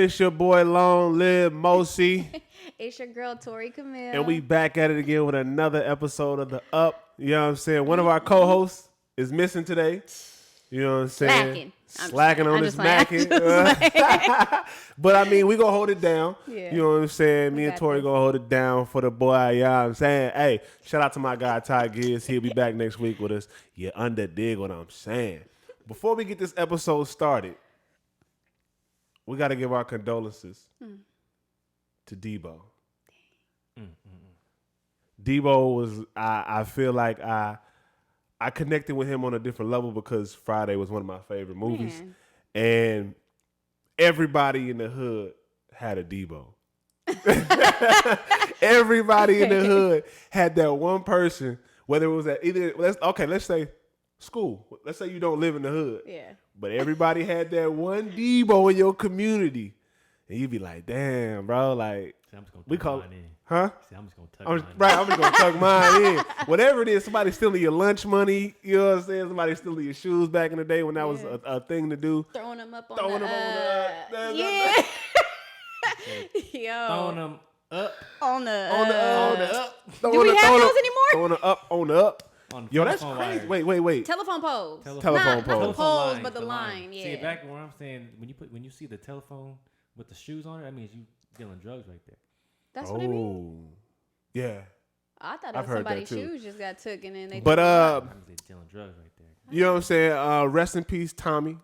It's your boy Long Live Mosi. It's your girl Tori Camille. And we back at it again with another episode of The Up. You know what I'm saying? One of our co-hosts is missing today. You know what I'm saying? Slacking on his macking. But I mean, we gonna hold it down. Yeah. You know what I'm saying? Me and Tori gonna hold it down for the boy. You know what I'm saying? Hey, shout out to my guy Ty Gibbs. He'll be back next week with us. You dig what I'm saying? Before we get this episode started, we got to give our condolences to Debo. Debo was, I feel like I connected with him on a different level because Friday was one of my favorite movies. Man. And everybody in the hood had a Debo. Everybody in the hood had that one person, whether it was at either, let's say school. Let's say you don't live in the hood. Yeah. But everybody had that one Debo in your community. And you'd be like, damn, bro, like, see, I'm just gonna tuck mine in. Huh? See, I'm just going to tuck mine in. Right, I'm just going to tuck mine in. Whatever it is, somebody stealing your lunch money, you know what I'm saying? Somebody stealing your shoes back in the day when that was a thing to do. Throwing them up on the... Yeah. Yo. Throwing them up. On the up. Do we have those anymore? Throwing them up on the up. Yo, that's crazy. Wires. Wait. Telephone poles. Telephone poles, but the line. Yeah. See, back where I'm saying, when you see the telephone with the shoes on it, that means you dealing drugs right there. That's what it means? Yeah. I thought it was somebody's shoes just got took and then they But that means they dealing drugs right there. You know what I'm saying? Rest in peace, Tiny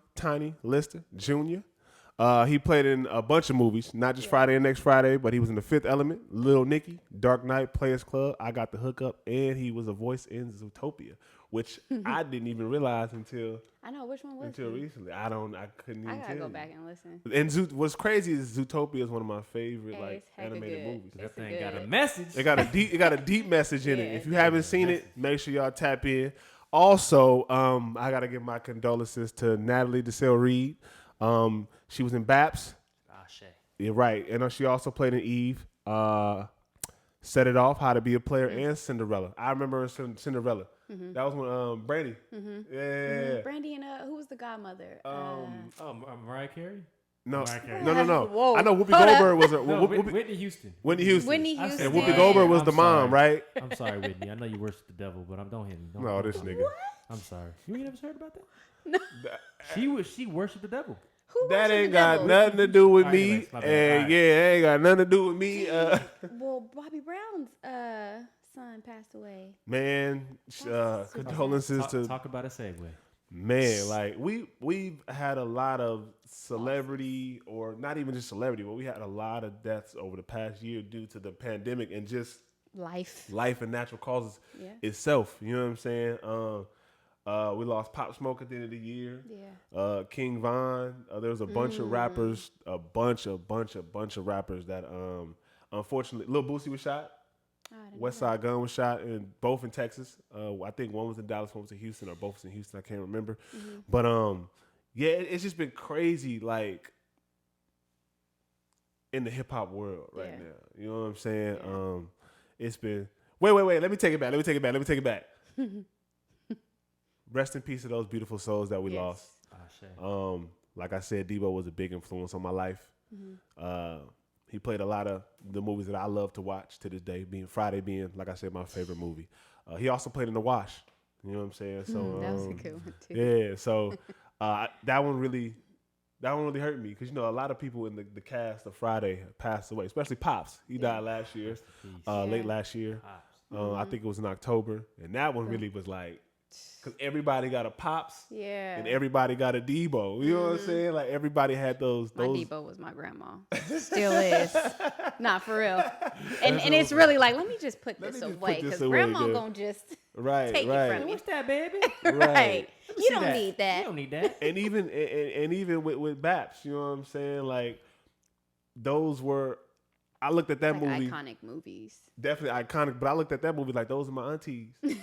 Lister Jr. He played in a bunch of movies, not just Friday and Next Friday, but he was in The Fifth Element, Little Nicky, Dark Knight, Players Club, I Got the Hookup, and he was a voice in Zootopia, which I didn't even realize until I know which one was until recently. I couldn't even. I gotta go back and listen. And what's crazy is Zootopia is one of my favorite animated movies. That thing got a message. It got a deep message in it. If you haven't seen it, make sure y'all tap in. Also, I gotta give my condolences to Natalie Desselle Reid. She was in Baps. You're right. And she also played in Eve. Set It Off, How to Be a Player, and Cinderella. I remember Cinderella. Mm-hmm. That was when Brandy. Mm-hmm. Yeah. Mm-hmm. Brandy and who was the godmother? Mariah Carey? No. Carey. No. Whoa. I know Whoopi Goldberg was Whitney Houston. Whitney Houston. And Whoopi Goldberg was the mom, right? I'm sorry, Whitney. I know you worship the devil, but don't hit me. No, this nigga. What? I'm sorry. You ain't ever heard about that? No. She worshiped the devil. That ain't got nothing to do with me. And it ain't got nothing to do with me. Well, Bobby Brown's son passed away. Man, condolences to talk about a segue. Man, like we've had a lot of celebrity, or not even just celebrity, but we had a lot of deaths over the past year due to the pandemic and just life and natural causes itself. You know what I'm saying? We lost Pop Smoke at the end of the year. Yeah. King Von. There was a bunch of rappers, a bunch of rappers that unfortunately, Lil Boosie was shot. West Side Gun was shot, and both in Texas. I think one was in Dallas, one was in Houston, or both was in Houston. I can't remember. Mm-hmm. But it's just been crazy, like in the hip hop world right now. You know what I'm saying? Yeah. It's been. Wait. Let me take it back. Rest in peace to those beautiful souls that we lost. Like I said, Debo was a big influence on my life. Mm-hmm. He played a lot of the movies that I love to watch to this day, Friday being, like I said, my favorite movie. He also played in The Wash. You know what I'm saying? So that was a good one too. Yeah, so that one really hurt me because a lot of people in the cast of Friday passed away, especially Pops. He died last year, late last year. I think it was in October, and that one really was like. Because everybody got a Pops, and everybody got a Debo. You know what I'm saying? Like everybody had those. My Debo was my grandma. Still is. Not for real. And it's really like, let me just put this away because grandma gonna just take it from me. What's that, baby? Right. You don't need that. You don't need that. And even with Baps, you know what I'm saying? Like those were. I looked at that movie. Iconic movies. Definitely iconic, but I looked at that movie like those are my aunties. You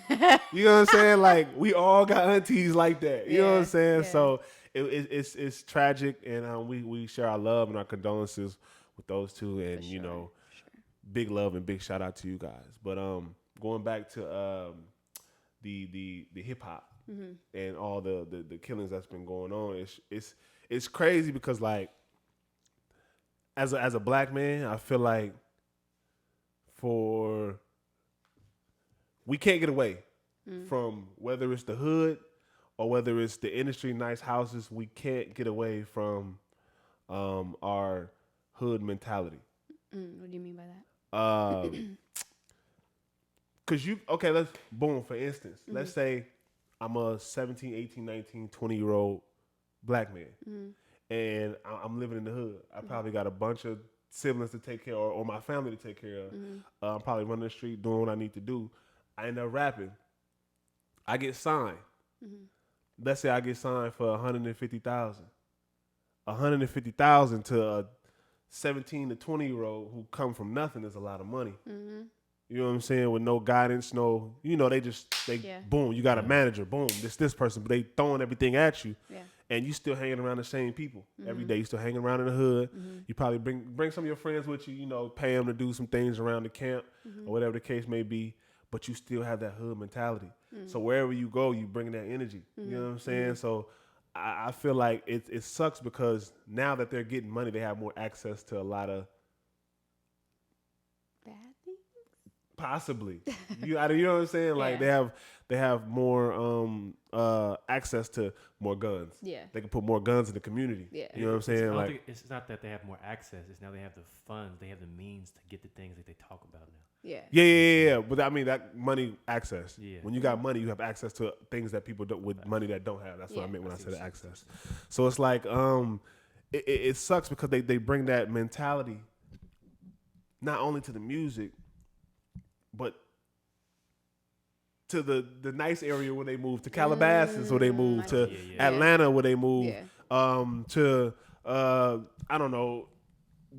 know what I'm saying? Like we all got aunties like that. You know what I'm saying? Yeah. So it's tragic, and we share our love and our condolences with those two, and big love and big shout out to you guys. But going back to the hip hop and all the killings that's been going on, it's crazy because like as a black man, I feel like we can't get away from whether it's the hood or whether it's the industry, nice houses. We can't get away from our hood mentality. What do you mean by that? Because for instance, let's say I'm a 17, 18, 19, 20-year-old black man, and I'm living in the hood. I probably got a bunch of siblings to take care of, or my family to take care of. I'm probably running the street, doing what I need to do. I end up rapping. I get signed. Let's say I get signed for $150,000. $150,000 to a 17 to 20-year-old who come from nothing is a lot of money. You know what I'm saying? With no guidance, boom, you got a manager, boom, this person, but they throwing everything at you, and you still hanging around the same people every day. You still hanging around in the hood. You probably bring some of your friends with you, pay them to do some things around the camp or whatever the case may be, but you still have that hood mentality. So wherever you go, you bring that energy. You know what I'm saying? So I feel like it sucks because now that they're getting money, they have more access to a lot of bad things. Possibly, you know what I'm saying? Like they have more access to more guns. Yeah, they can put more guns in the community. Yeah, you know what I'm saying? It's not that they have more access. It's now they have the funds. They have the means to get the things that they talk about now. Yeah. But I mean that money access. Yeah. When you got money, you have access to things that people don't with money that don't have. That's what I meant when I said access. So it's like it sucks because they bring that mentality not only to the music, but to the nice area where they move, to Calabasas where they move, to Atlanta where they move, to I don't know,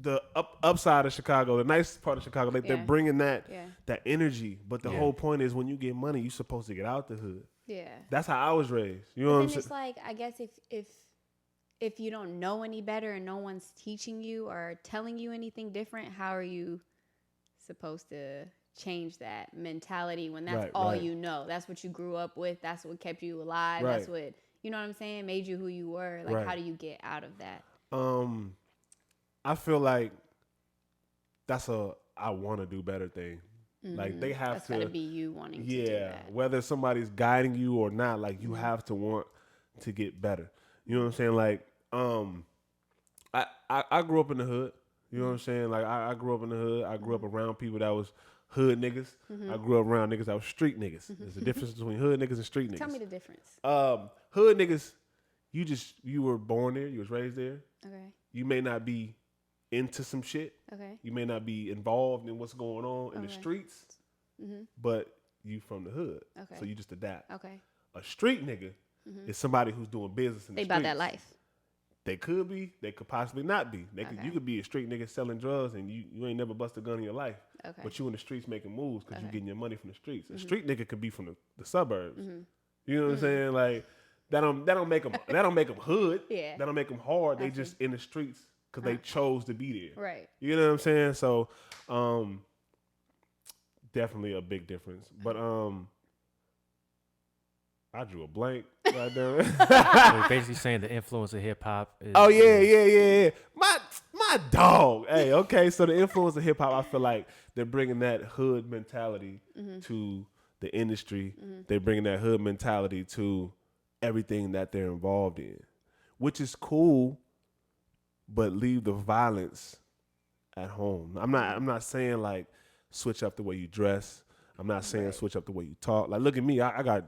the upside of Chicago, the nice part of Chicago. They're bringing that energy. But the whole point is when you get money, you're supposed to get out the hood. Yeah, that's how I was raised. You know what I'm saying? It's like, I guess if you don't know any better and no one's teaching you or telling you anything different, how are you supposed to change that mentality when that's all you know? That's what you grew up with. That's what kept you alive. That's what, you know what I'm saying, made you who you were. Like, how do you get out of that? I feel like that's I want to do better thing. Like they have that's gotta be you wanting to do that. Whether somebody's guiding you or not, like you have to want to get better. You know what I'm saying? Like I grew up in the hood. You know what I'm saying? Like I grew up in the hood. I grew up around people that was hood niggas. I grew up around niggas that was street niggas. There's a difference between hood niggas and street niggas. Tell me the difference. Hood niggas, you were born there. You was raised there. Okay. You may not be into some shit. Okay. You may not be involved in what's going on in the streets, but you from the hood. Okay. So you just adapt. Okay. A street nigga is somebody who's doing business in the streets. They about that life. They could be. They could possibly not be. You could be a street nigga selling drugs and you ain't never bust a gun in your life. Okay. But you in the streets making moves because you getting your money from the streets. A street nigga could be from the suburbs. You know what I'm saying? Like that don't make them hood. Yeah. That don't make them hard. They just in the streets because they chose to be there. Right. You know what I'm saying? So definitely a big difference. But I drew a blank. You're basically saying the influence of hip hop is. Oh yeah. My dog. Hey, okay. So the influence of hip hop, I feel like they're bringing that hood mentality to the industry. They're bringing that hood mentality to everything that they're involved in, which is cool. But leave the violence at home. I'm not saying like switch up the way you dress. I'm not saying switch up the way you talk. Like look at me. I got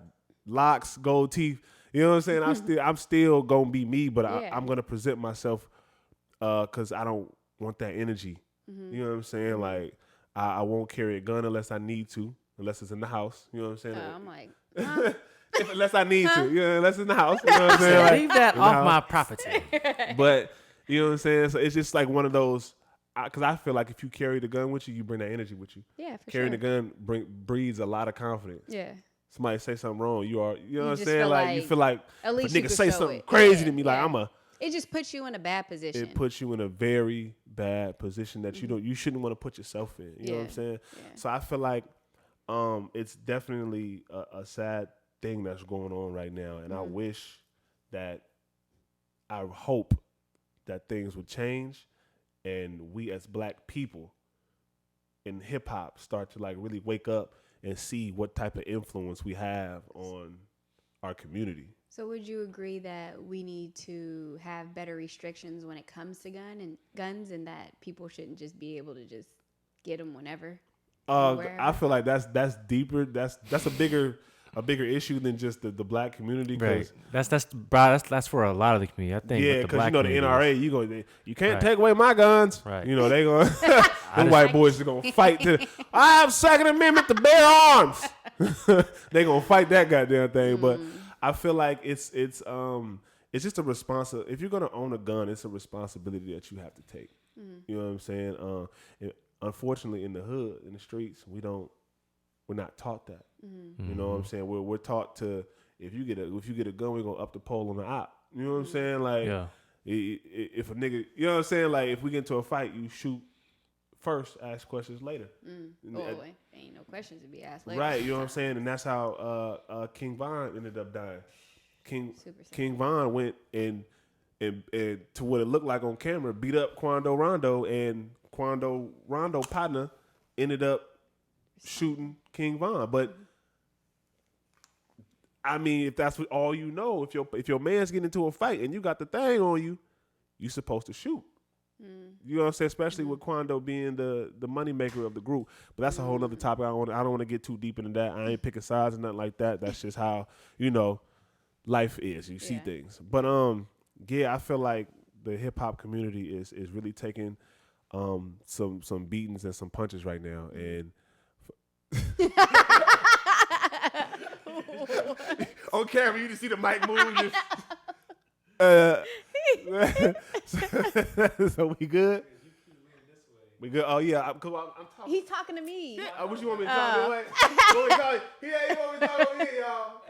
locks, gold teeth. You know what I'm saying? I'm still gonna be me, but I'm gonna present myself because I don't want that energy. You know what I'm saying? Like I won't carry a gun unless I need to, unless it's in the house. You know what I'm saying? I'm like, unless I need to, unless it's in the house. You know what I'm saying? Like, leave that off my property. But you know what I'm saying? So it's just like one of those. Because I feel like if you carry the gun with you, you bring that energy with you. Yeah, for Carrying the gun breeds a lot of confidence. Yeah. Somebody say something wrong, you know what I'm saying? Like you feel like at least if a nigga say something crazy to me, like it just puts you in a bad position. It puts you in a very bad position that you shouldn't want to put yourself in. You know what I'm saying? Yeah. So I feel like it's definitely a sad thing that's going on right now, and I wish that I hope that things would change and we as black people in hip hop start to like really wake up and see what type of influence we have on our community. So would you agree that we need to have better restrictions when it comes to guns, and that people shouldn't just be able to just get them whenever? I feel like that's deeper. That's a bigger issue than just the black community. Right. That's for a lot of the community. I think. Yeah, because the NRA, you can't Right. take away my guns. Right. They going them white boys are gonna fight to. I have Second Amendment to bear arms. They gonna fight that goddamn thing. But I feel like it's just a responsibility. If you're gonna own a gun, it's a responsibility that you have to take. You know what I'm saying? Unfortunately, in the hood, in the streets, we're not taught that. You know what I'm saying? We're taught to if you get a gun, we're gonna up the pole on the op. You know what I'm saying? Like, if a nigga, you know what I'm saying? Like, if we get into a fight, you shoot first, ask questions later. Ain't no questions to be asked later. Right? You know what I'm saying? And that's how King Von ended up dying. King Von went and to what it looked like on camera, beat up Quando Rondo, and Quando Rondo partner ended up shooting King Von. But I mean, if that's all you know, if your man's getting into a fight and you got the thing on you, you supposed to shoot. You know what I'm saying? Especially with Quando being the money maker of the group. But that's a whole other topic. I don't want to get too deep into that. I ain't picking sides or nothing like that. That's just how life is. You see things. But I feel like the hip hop community is really taking some beatings and some punches right now. And on camera, you just see the mic move. So we good? We good? Oh yeah, I'm talking. He's talking to me. Yeah, what you want me to talk to? You want me to talk over here, y'all?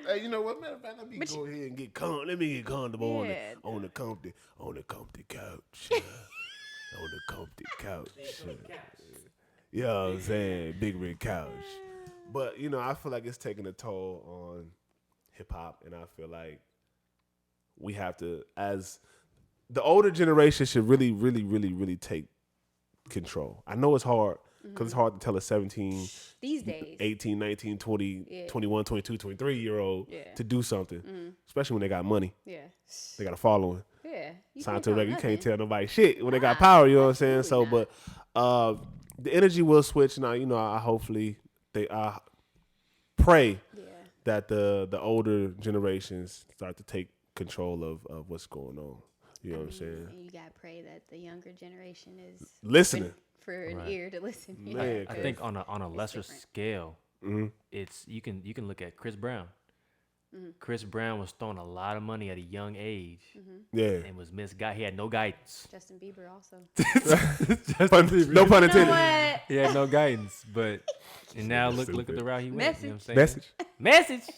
Hey, you know what? Matter of fact, let me go ahead and get comfortable on the comfy couch. On the comfy couch. You know what I'm saying? Big rig couch. But I feel like it's taking a toll on hip hop, and I feel like we have to, as the older generation, should really, really, really, really take control. I know it's hard because it's hard to tell a 17, these days, 18, 19, 20, 21, 22, 23-year-old to do something, especially when they got money. Yeah. They got a following. Yeah. Signed to a record. You can't tell nobody shit when they got power, you know what I'm saying? So, but the energy will switch now. I hopefully I pray that the older generations start to take control of what's going on. You know what I'm saying? And you gotta pray that the younger generation is listening for an ear to listen. Man, I think on a lesser scale, it's you can look at Chris Brown. Chris Brown was throwing a lot of money at a young age. And was misguided. He had no guidance. Justin Bieber also. No pun intended. He had no guidance, but and now look at the route he went. You know what I'm saying? Message.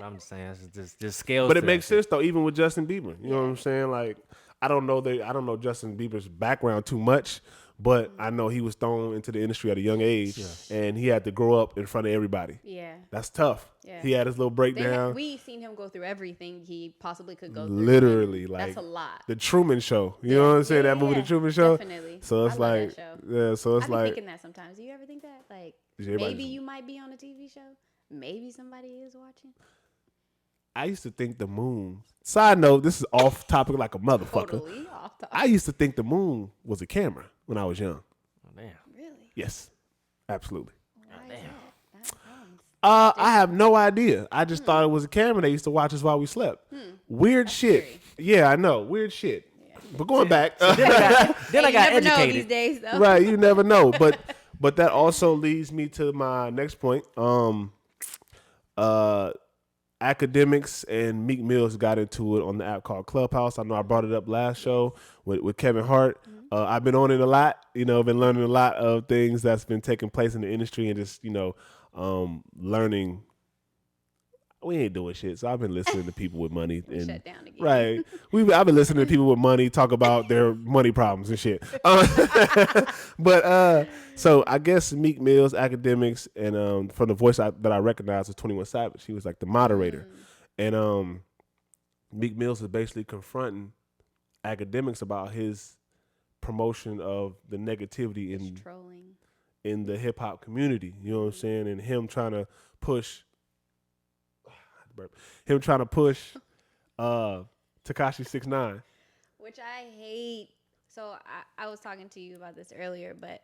I'm just saying, it's just scales. But it makes sense though, even with Justin Bieber. You know what I'm saying? Like, I don't know Justin Bieber's background too much, but I know he was thrown into the industry at a young age, and he had to grow up in front of everybody. Yeah, that's tough. Yeah. He had his little breakdown. We seen him go through everything he possibly could go through. Literally, like that's a lot. The Truman Show. You know what I'm saying? That movie, The Truman Show. Definitely. So it's like, So it's like thinking that sometimes. Do you ever think that? Like, maybe you might be on a TV show. Maybe somebody is watching. I used to think the moon. Side note, this is off topic like a motherfucker. Totally off topic. I used to think the moon was a camera when I was young. Oh damn. Really? Yes, absolutely. Why is that? I have no idea. I just thought it was a camera. They used to watch us while we slept. Weird shit. Scary. Yeah, I know. Weird shit. Yeah. But going back, then I got educated. Know these days, though. Right, you never know. But that also leads me to my next point. Academics and Meek Mills got into it on the app called Clubhouse. I know I brought it up last show with Kevin Hart. I've been on it a lot. Been learning a lot of things that's been taking place in the industry and just learning. We ain't doing shit, so I've been listening to people with money. And, shut down again. Right. I've been listening to people with money talk about their money problems and shit. But so I guess Meek Mill's academics and from the voice that I recognize was 21 Savage. He was like the moderator. And Meek Mills is basically confronting academics about his promotion of the negativity in trolling in the hip hop community. You know what I'm saying? And him trying to push Tekashi 6ix9ine. Which I hate. So I was talking to you about this earlier, but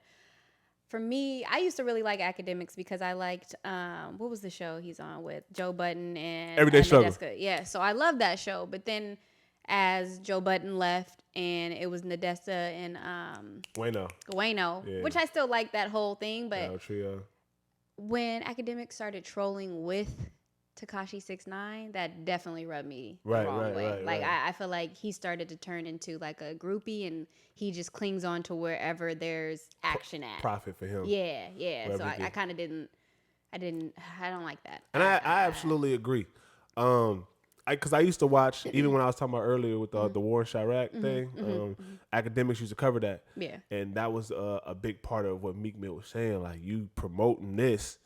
for me, I used to really like Academics because I liked what was the show he's on with Joe Budden and Everyday Struggle. Yeah, so I love that show. But then as Joe Budden left and it was Nadessa and Gueno, yeah. which I still like that whole thing, but Trio. when Academics started trolling with Tekashi 6ix9ine, that definitely rubbed me the wrong way. I feel like he started to turn into like a groupie, and he just clings on to wherever there's action at. Profit for him. Yeah. So I kind of I don't like that. And I absolutely agree. Because I used to watch, even when I was talking about earlier with the War in Chirac thing, Academics used to cover that. Yeah. And that was a big part of what Meek Mill was saying. Like, you promoting this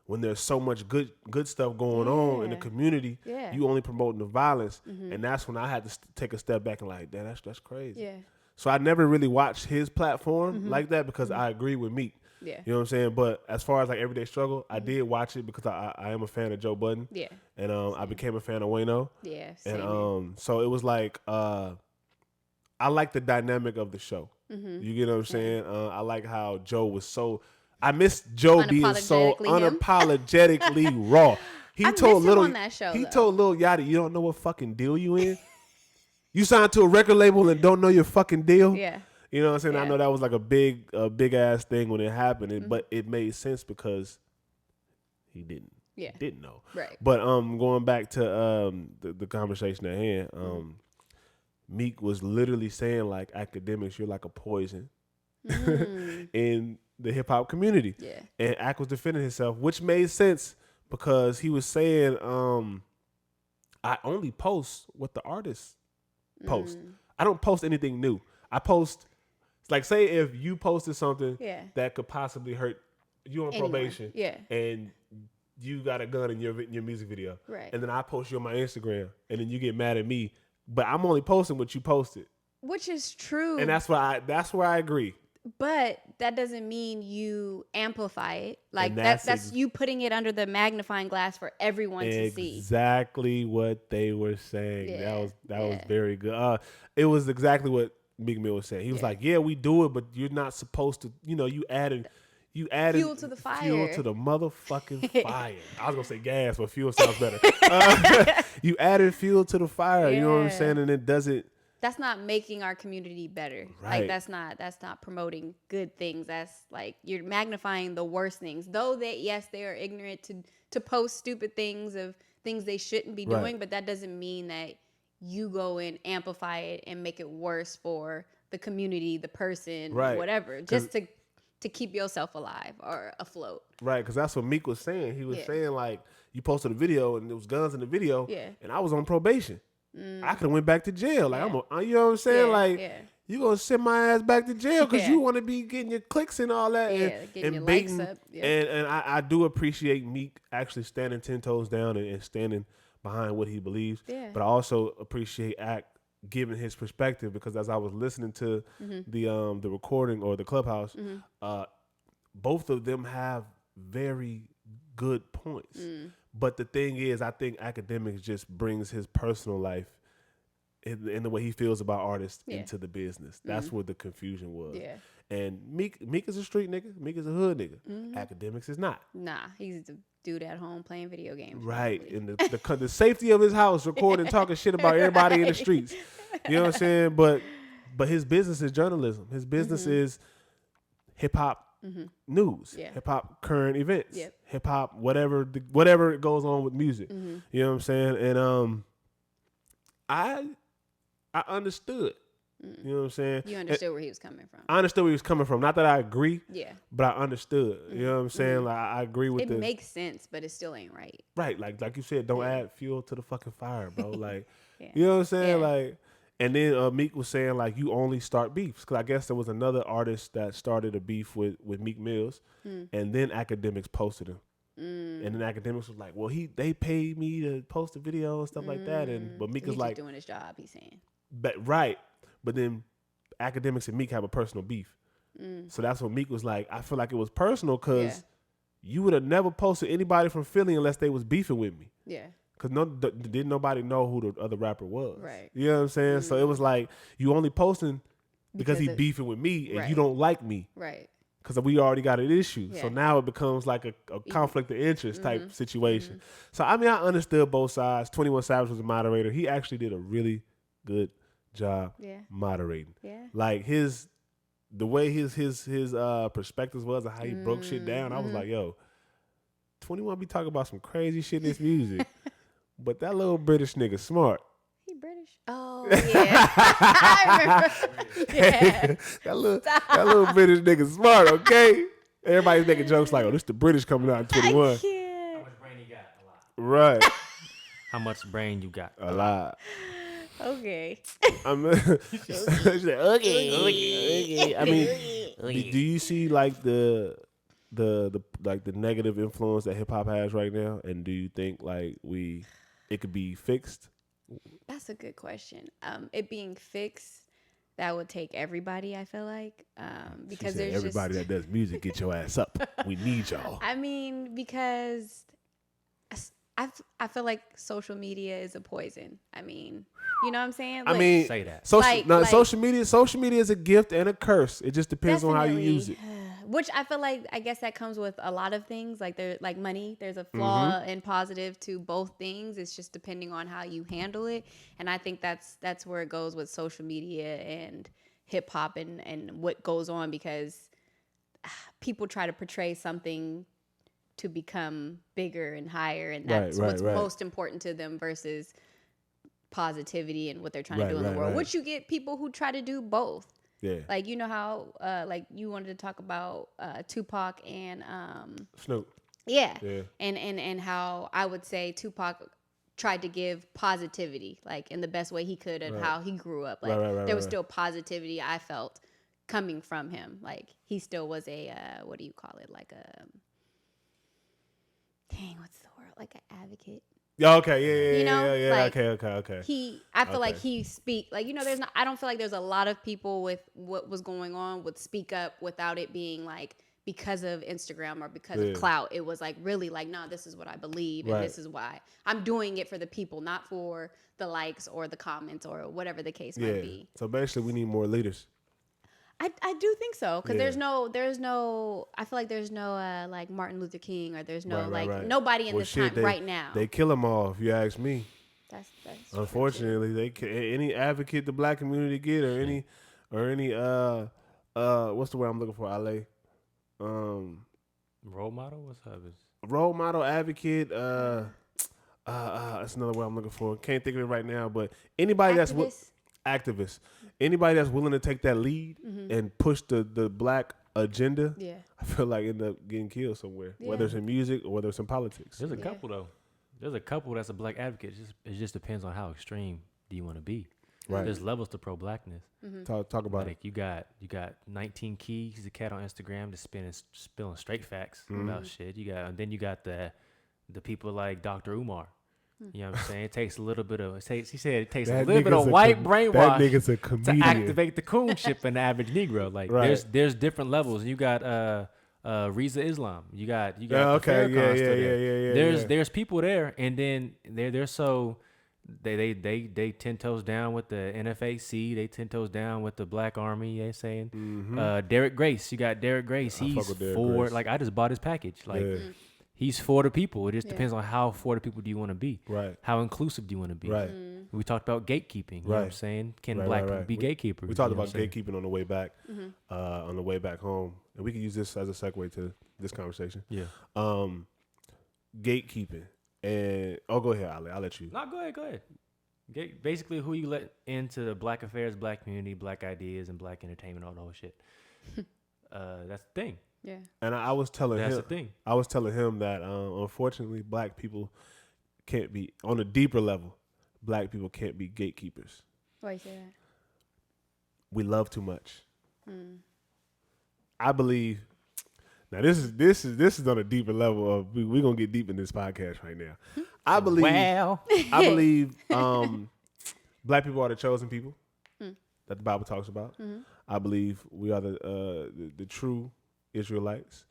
when there's so much good stuff going on in the community, you only promoting the violence. And that's when I had to take a step back and like, damn, that's crazy. Yeah. So I never really watched his platform like that because I agree with Meek. Yeah. You know what I'm saying? But as far as like Everyday Struggle, I did watch it because I am a fan of Joe Budden. Yeah. And I became a fan of Wayno. Yeah. Same And so it was like I like the dynamic of the show. You get what I'm saying? I like how Joe was so. I miss Joe being so unapologetically raw. He told Lil Yachty, "You don't know what fucking deal you in. You signed to a record label and don't know your fucking deal." Yeah. You know what I'm saying? Yeah. I know that was like a big ass thing when it happened, but it made sense because he didn't. Yeah. Didn't know. Right. But going back to the conversation at hand, Meek was literally saying like, Academics, you're like a poison in the hip hop community. Yeah. And Ak was defending himself, which made sense because he was saying, I only post what the artists post. I don't post anything new. I post, like, say if you posted something that could possibly hurt you on probation, and you got a gun in your music video, right? And then I post you on my Instagram, and then you get mad at me, but I'm only posting what you posted, which is true. And that's where I agree. But that doesn't mean you amplify it. Like that's you putting it under the magnifying glass for everyone to see. Exactly what they were saying. Yeah. That was very good. It was exactly what Meek Mill was saying. He was like, "Yeah, we do it, but you're not supposed to. You know, you added fuel to the fire. Fuel to the motherfucking fire." I was gonna say gas, but fuel sounds better. You added fuel to the fire. You know what I'm saying? And it doesn't. That's not making our community better. Right. Like that's not promoting good things. That's like you're magnifying the worst things. Though that yes, they are ignorant to post stupid things of things they shouldn't be doing, but that doesn't mean that you go and amplify it and make it worse for the community, the person, whatever. Just to keep yourself alive or afloat. Right, because that's what Meek was saying. He was saying like, you posted a video and there was guns in the video, and I was on probation. I could have went back to jail. Like you know what I'm saying? You gonna send my ass back to jail because you want to be getting your clicks and all that, getting your baiting. Likes up. And I do appreciate Meek actually standing 10 toes down and standing behind what he believes. Yeah. But I also appreciate Ak giving his perspective because as I was listening to the recording or the Clubhouse, both of them have very good points. But the thing is, I think Academics just brings his personal life in the way he feels about artists into the business. That's where the confusion was. Yeah. And Meek is a street nigga. Meek is a hood nigga. Academics is not. Nah, he's the dude at home playing video games. Right. In the safety of his house, recording, talking shit about everybody in the streets. You know what I'm saying? But his business is journalism. His business is hip hop. News, hip hop current events, hip hop whatever goes on with music. You know what I'm saying? And I understood. You know what I'm saying? You understood where he was coming from. I understood where he was coming from. Not that I agree, but I understood. You know what I'm saying? Like I agree with it. Makes sense, but it still ain't right. Right, like you said, don't add fuel to the fucking fire, bro. Like, you know what I'm saying? Like. And then Meek was saying, like, you only start beefs. Because I guess there was another artist that started a beef with Meek Mills. And then Academics posted him. And then Academics was like, well, they paid me to post a video and stuff like that. But Meek was like, doing his job, he's saying. But then Academics and Meek have a personal beef. So that's what Meek was like. I feel like it was personal because you would have never posted anybody from Philly unless they was beefing with me. Yeah. Because didn't nobody know who the other rapper was. Right. You know what I'm saying? So it was like, you only posting because he beefing with me and you don't like me. Right. Because we already got an issue. Yeah. So now it becomes like a conflict of interest type situation. So, I mean, I understood both sides. 21 Savage was a moderator. He actually did a really good job moderating. Yeah. Like the way his perspectives was and how he broke shit down, I was like, yo, 21 be talking about some crazy shit in this music. But that little British nigga smart. He British? Oh, yeah. I remember. Yeah. that little British nigga smart, okay? Everybody's making jokes like, oh, this the British coming out in 21. I can't. How much brain you got? A lot. Right. How much brain you got? A lot. Okay. She's like, okay. I mean, do you see like the negative influence that hip hop has right now? And do you think like it could be fixed? That's a good question. It being fixed, that would take everybody, I feel like. Because there's everybody just, that does music, get your ass up. We need y'all. I mean, because I feel like social media is a poison. I mean, you know what I'm saying? I mean, say that. Social media is a gift and a curse. It just depends on how you use it. Which I feel like, I guess that comes with a lot of things. Like like money, there's a flaw and positive to both things. It's just depending on how you handle it. And I think that's where it goes with social media and hip hop and what goes on, because people try to portray something to become bigger and higher, and that's what's most important to them versus positivity and what they're trying to do in the world. Which you get people who try to do both. Yeah. Like, you know how like you wanted to talk about Tupac and Snoop. Yeah. And how I would say Tupac tried to give positivity, like in the best way he could, and how he grew up. Like there was still positivity I felt coming from him. Like he still was a what do you call it? Like a what's the word? Like an advocate. Yeah, okay, You know, like, okay. I feel like he like, you know, I don't feel like there's a lot of people with what was going on would speak up without it being like because of Instagram or because of clout. It was like really like, no, this is what I believe and this is why I'm doing it, for the people, not for the likes or the comments or whatever the case might be. So basically we need more leaders. I do think so, because there's no I feel like there's no like Martin Luther King, or there's no nobody in this time right now. They kill them all, if you ask me. That's unfortunately any advocate the black community get, or any what's the word I'm looking for, Ale? Role model? What's up? Role model, advocate, that's another word I'm looking for. Can't think of it right now, but anybody activists. Anybody that's willing to take that lead and push the black agenda, I feel like end up getting killed somewhere, whether it's in music or whether it's in politics. There's a couple though. There's a couple that's a black advocate. It just depends on how extreme do you want to be. Right. There's levels to pro-blackness. Talk about it. You got 19 Keys, he's a cat on Instagram just spilling straight facts about shit. You got the people like Dr. Umar. You know what I'm saying? It takes a little bit of he said it takes a little bit of white brainwash to activate the coonship in the average Negro. Like there's different levels. You got Reza Islam. You got There's people there, and then they're so they 10 toes down with the NFAC. They 10 toes down with the Black Army. They're saying Derek Grace. You got Derek Grace. He's for like I just bought his package. Like. He's for the people. It just depends on how for the people do you want to be. Right. How inclusive do you want to be? Right. We talked about gatekeeping. You know what I'm saying? Can black people be gatekeepers? We talked about gatekeeping on the way back, on the way back home. And we can use this as a segue to this conversation. Yeah. Gatekeeping. And go ahead, Ali. I'll let you. No, go ahead. Basically, who you let into the black affairs, black community, black ideas, and black entertainment, all the whole shit. That's the thing. Yeah. And I was telling That's him, the thing. I was telling him that unfortunately, black people can't be on a deeper level. Black people can't be gatekeepers. Why you say that? We love too much. I believe. Now this is on a deeper level of we're gonna get deep in this podcast right now. I believe. I believe black people are the chosen people. that the Bible talks about. Mm-hmm. I believe we are the true Israelites.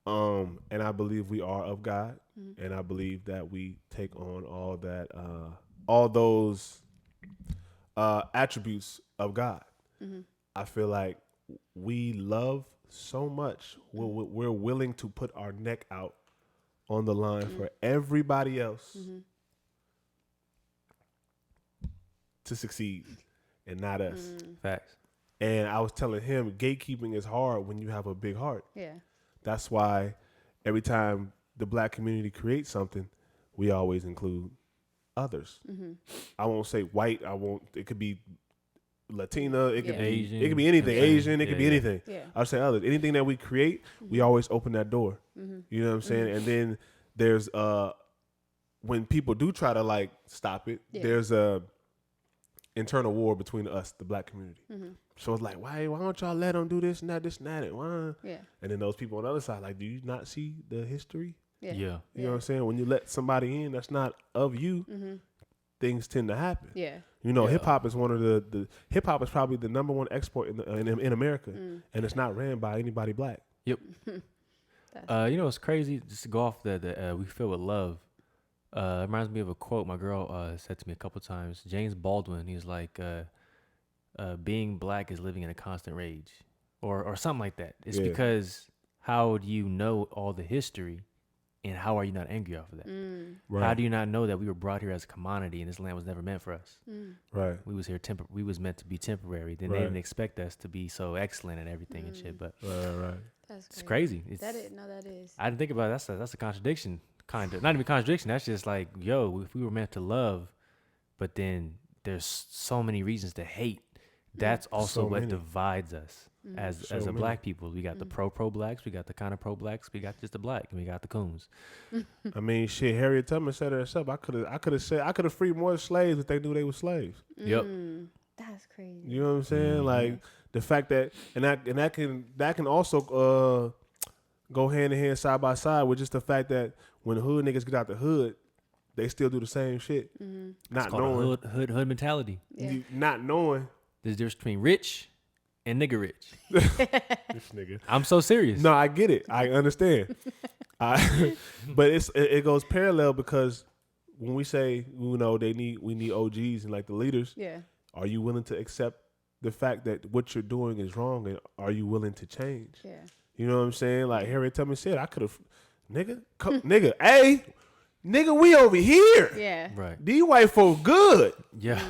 Mm-hmm. And I believe we are of God. Mm-hmm. And I believe that we take on all those attributes of God. Mm-hmm. I feel like we love so much. We're willing to put our neck out on the line for everybody else to succeed and not us. Facts. And I was telling him, gatekeeping is hard when you have a big heart. Yeah. That's why every time the black community creates something, we always include others. Mm-hmm. I won't say white. It could be Latina. It could be Asian. It could be anything. Yeah. Asian. It could be Yeah. anything. Yeah. I'll say others. Anything that we create, we always open that door. Mm-hmm. You know what I'm saying? And then there's when people do try to like stop it, there's a internal war between us, the black community. Mm-hmm. So it's like, why don't y'all let them do this and that, and why? Yeah. And then those people on the other side, like, do you not see the history? Yeah. Yeah. You know what I'm saying? When you let somebody in that's not of you, Mm-hmm. things tend to happen. Yeah. You know, Yeah. hip hop is one of the hip hop is probably the number one export in America, and it's not ran by anybody black. Yep. You know, it's crazy. Just to go off the we feel with love. It reminds me of a quote my girl said to me a couple times. James Baldwin. He's like, being black is living in a constant rage, or something like that. It's because how do you know all the history, and how are you not angry off of that? Right. How do you not know that we were brought here as a commodity and this land was never meant for us? Right. We was here we was meant to be temporary. Then they didn't expect us to be so excellent and everything and shit. But Right. it's crazy. That is. I didn't think about it. That's a contradiction. Kind of not even contradiction. That's just like, yo, if we were meant to love, but then there's so many reasons to hate. That's also So what many. divides us as So a many. black people. We got the pro blacks, we got the kind of pro blacks, we got just the black, and we got the coons. I mean, shit. Harriet Tubman said it herself. I could have freed more slaves if they knew they were slaves. Yep. That's crazy. You know what I'm saying? Like the fact that that can also go hand in hand, side by side with just the fact that when the hood niggas get out the hood, they still do the same shit, It's not called knowing, a hood mentality. Yeah. not knowing There's a difference between rich and nigga rich. this nigga. I'm so serious. No, I get it. I understand. But it goes parallel because when we say, you know, we need OGs and like the leaders. Yeah. Are you willing to accept the fact that what you're doing is wrong, and are you willing to change? Yeah. You know what I'm saying? Like Harriet Tubman said, I could have, nigga, hey, nigga, we over here. Yeah. Right. These white folk good. Yeah.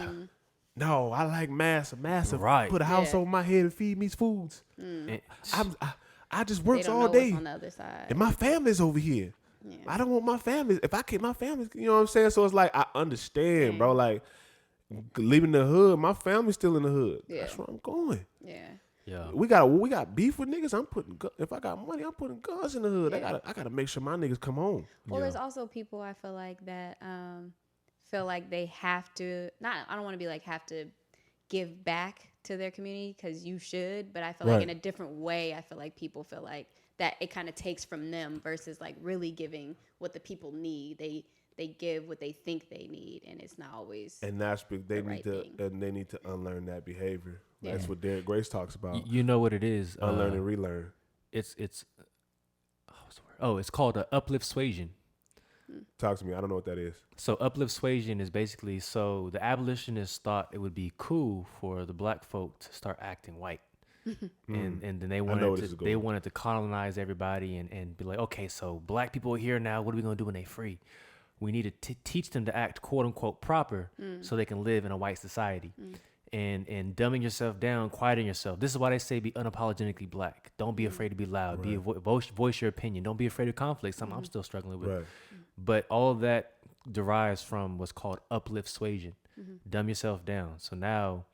No, I like massive. Right. Put a house Yeah. over my head and feed me foods. And- I just They works don't all know what's day, on the other side. and my family's over here. Yeah. I don't want my family. If I keep my family, you know what I'm saying? So it's like I understand, bro. Like leaving the hood, my family's still in the hood. Yeah. That's where I'm going. Yeah. Yeah. We got beef with niggas. I'm putting if I got money, I'm putting guns in the hood. Yeah. I gotta make sure my niggas come home. Well, there's also people I feel like that feel like they have to I don't want to be like have to give back to their community because you should, but I feel like Right. in a different way, I feel like people feel like that it kind of takes from them versus like really giving what the people need. They give what they think they need, and it's not always. And that's they the need right to thing. and they need to unlearn that behavior. That's Yeah. what Derek Grace talks about. You know what it is? Unlearn and relearn. It's what's the word? Oh, it's called uplift suasion. Talk to me. I don't know what that is. So uplift suasion is basically so the abolitionists thought it would be cool for the black folk to start acting white. And then they know where wanted this is to going. they wanted to colonize everybody and be like, okay, so black people are here now. What are we gonna do when they free? We need to teach them to act quote unquote proper so they can live in a white society. And dumbing yourself down, quieting yourself. This is why they say be unapologetically black. Don't be afraid to be loud. Be voice your opinion. Don't be afraid of conflict. Something I'm still struggling with. Right. But all of that derives from what's called uplift suasion. Dumb yourself down. So now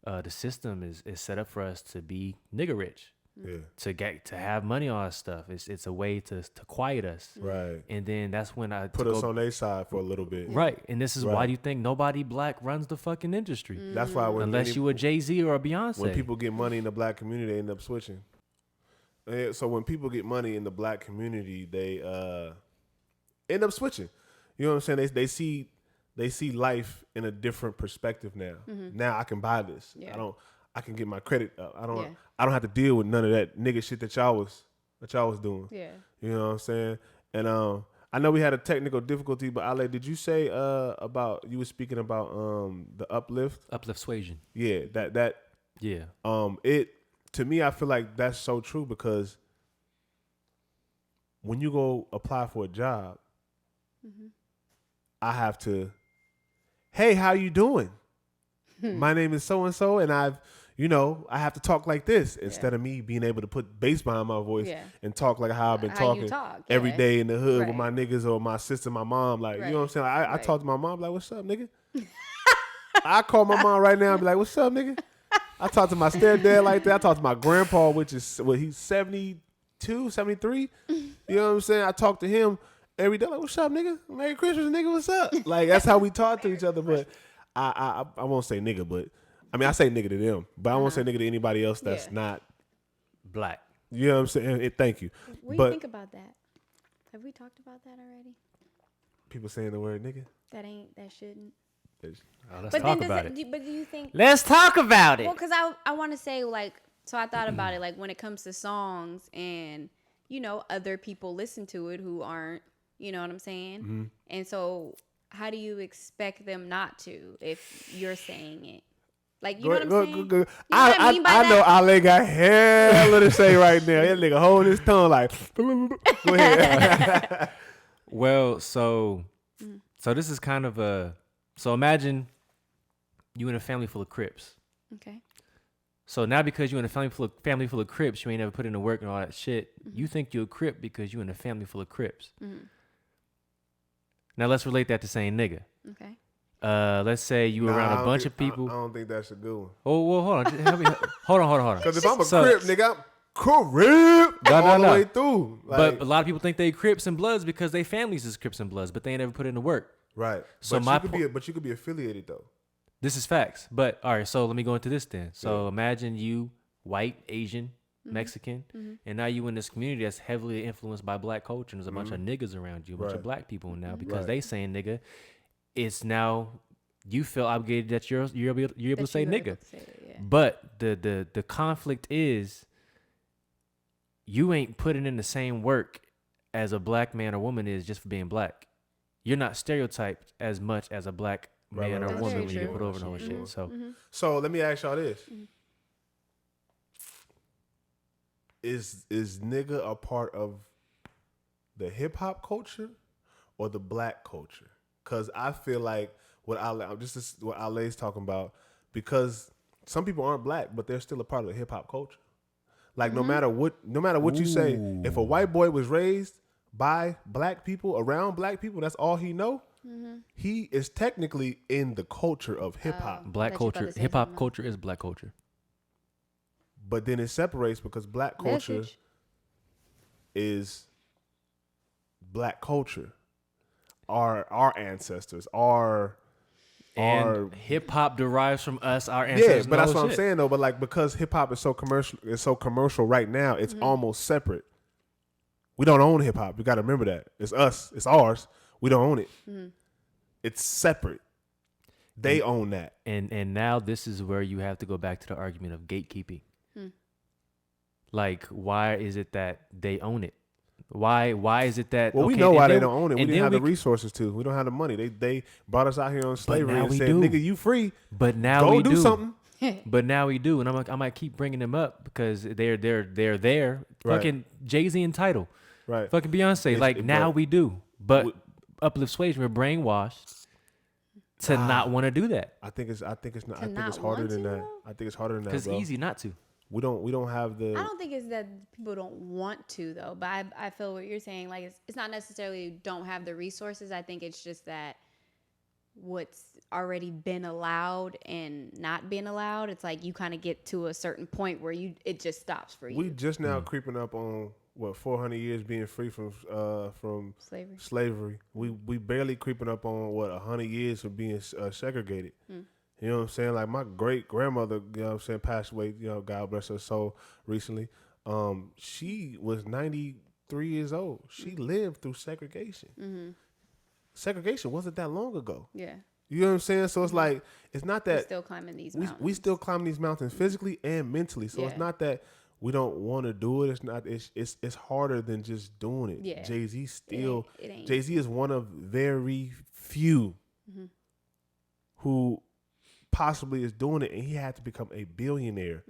the system is set up for us to be nigger rich, Yeah. to have money on our stuff. It's a way to quiet us. Right. And then that's when I Put us on their side for a little bit. right. And this is why Right. do you think nobody black runs the fucking industry? That's why Unless you a Jay-Z or a Beyonce. when people get money in the black community, they end up switching. So when people get money in the black community, they end up switching. You know what I'm saying? They see life in a different perspective now. Now I can buy this. Yeah. I can get my credit up. I don't have to deal with none of that nigga shit that y'all was doing. Yeah. You know what I'm saying? And I know we had a technical difficulty, but Ale, did you say about you were speaking about the uplift? Uplift suasion. Yeah, that Yeah. it to me I feel like that's so true because when you go apply for a job, I have to, hey, how you doing? My name is so and so, and I have to talk like this instead of me being able to put bass behind my voice and talk like how I've been talking every day in the hood with my niggas or my sister, my mom. Like, you know what I'm saying? I talk to my mom like, what's up, nigga? I call my mom right now and be like, what's up, nigga? I talk to my stepdad like that. I talk to my grandpa, which is, he's 72, 73. You know what I'm saying? I talk to him every day like, what's up, nigga? Merry Christmas, nigga, what's up? Like, that's how we talk to each other, but I won't say nigga, but I mean I say nigga to them, but I won't say nigga to anybody else that's not black. You know what I'm saying? Thank you. What do you think about that? Have we talked about that already? People saying the word nigga? That shouldn't. Let's talk about it. But do you think? Let's talk about it. Well, because I want to say like, so I thought about it like when it comes to songs and other people listen to it who aren't, you know what I'm saying? Mm-hmm. And so how do you expect them not to if you're saying it? Like, you know what I'm saying? Go. I know Ale got hell to say right now. That nigga holding his tongue like, go ahead. Well, so this is kind of so imagine you in a family full of Crips. Okay. So now because you're in a family full of Crips, you ain't never put in the work and all that shit. Mm-hmm. You think you're a Crip because you're in a family full of Crips. Mm-hmm. Now let's relate that to saying nigga. Okay. Let's say you around a bunch of people. I don't think that's a good one. Oh, well, hold on. Hold on. Because if I'm a Crip, nigga, I'm Crip all the way through. Like, but a lot of people think they Crips and Bloods because they families is Crips and Bloods, but they ain't never put in the work. Right. So but you could be affiliated though. This is facts. But all right, so let me go into this then. So imagine you, white, Asian, Mexican, and now you in this community that's heavily influenced by black culture. And there's a bunch of niggas around you, a bunch of black people now because they saying nigga. It's now you feel obligated that you're able to say nigga. But the conflict is you ain't putting in the same work as a black man or woman is just for being black. You're not stereotyped as much as a black man or woman when you get put over and all that shit. So let me ask y'all this. Is nigga a part of the hip hop culture or the black culture? Because I feel like what Ale's talking about, because some people aren't black, but they're still a part of the hip hop culture. Like no matter what you say, if a white boy was raised by black people, around black people, that's all he know. He is technically in the culture of hip hop. Black culture, hip hop culture is black culture. But then it separates because black culture is black culture. Our ancestors, and hip hop derives from us, our ancestors. Yeah, but that's what I'm saying though. But like because hip hop is so commercial right now, it's almost separate. We don't own hip hop. You got to remember that. It's us. It's ours. We don't own it. It's separate. They own that. And now this is where you have to go back to the argument of gatekeeping. Like, why is it that they own it? Why is it that? Well, we know why they don't own it. We didn't have the resources to. We don't have the money. They brought us out here on slavery and said, "Nigga, you free." But now go we do something. But now we do, and I might keep bringing them up because they're there. Right. Fucking Jay-Z and Tidal. Right. Fucking Beyonce. Now we do. But uplift suasion, we're brainwashed to not want to do that. I think it's not. I think it's harder than that. I think it's harder than that. Because it's easy not to. We don't have the. I don't think it's that people don't want to though, but I feel what you're saying. Like it's not necessarily don't have the resources. I think it's just that what's already been allowed and not been allowed. It's like you kind of get to a certain point where it just stops for you. We just now creeping up on 400 years being free from slavery. We barely creeping up on 100 years of being segregated. You know what I'm saying? Like my great grandmother, you know what I'm saying, passed away, you know, God bless her soul recently. She was 93 years old. She lived through segregation. Segregation wasn't that long ago. Yeah. You know what I'm saying? So it's like, it's not that we're still climbing these mountains. We still climbing these mountains physically and mentally. So it's not that we don't want to do it. It's not. It's harder than just doing it. Yeah. Jay-Z still. It ain't. Jay-Z is one of very few who possibly is doing it, and he had to become a billionaire.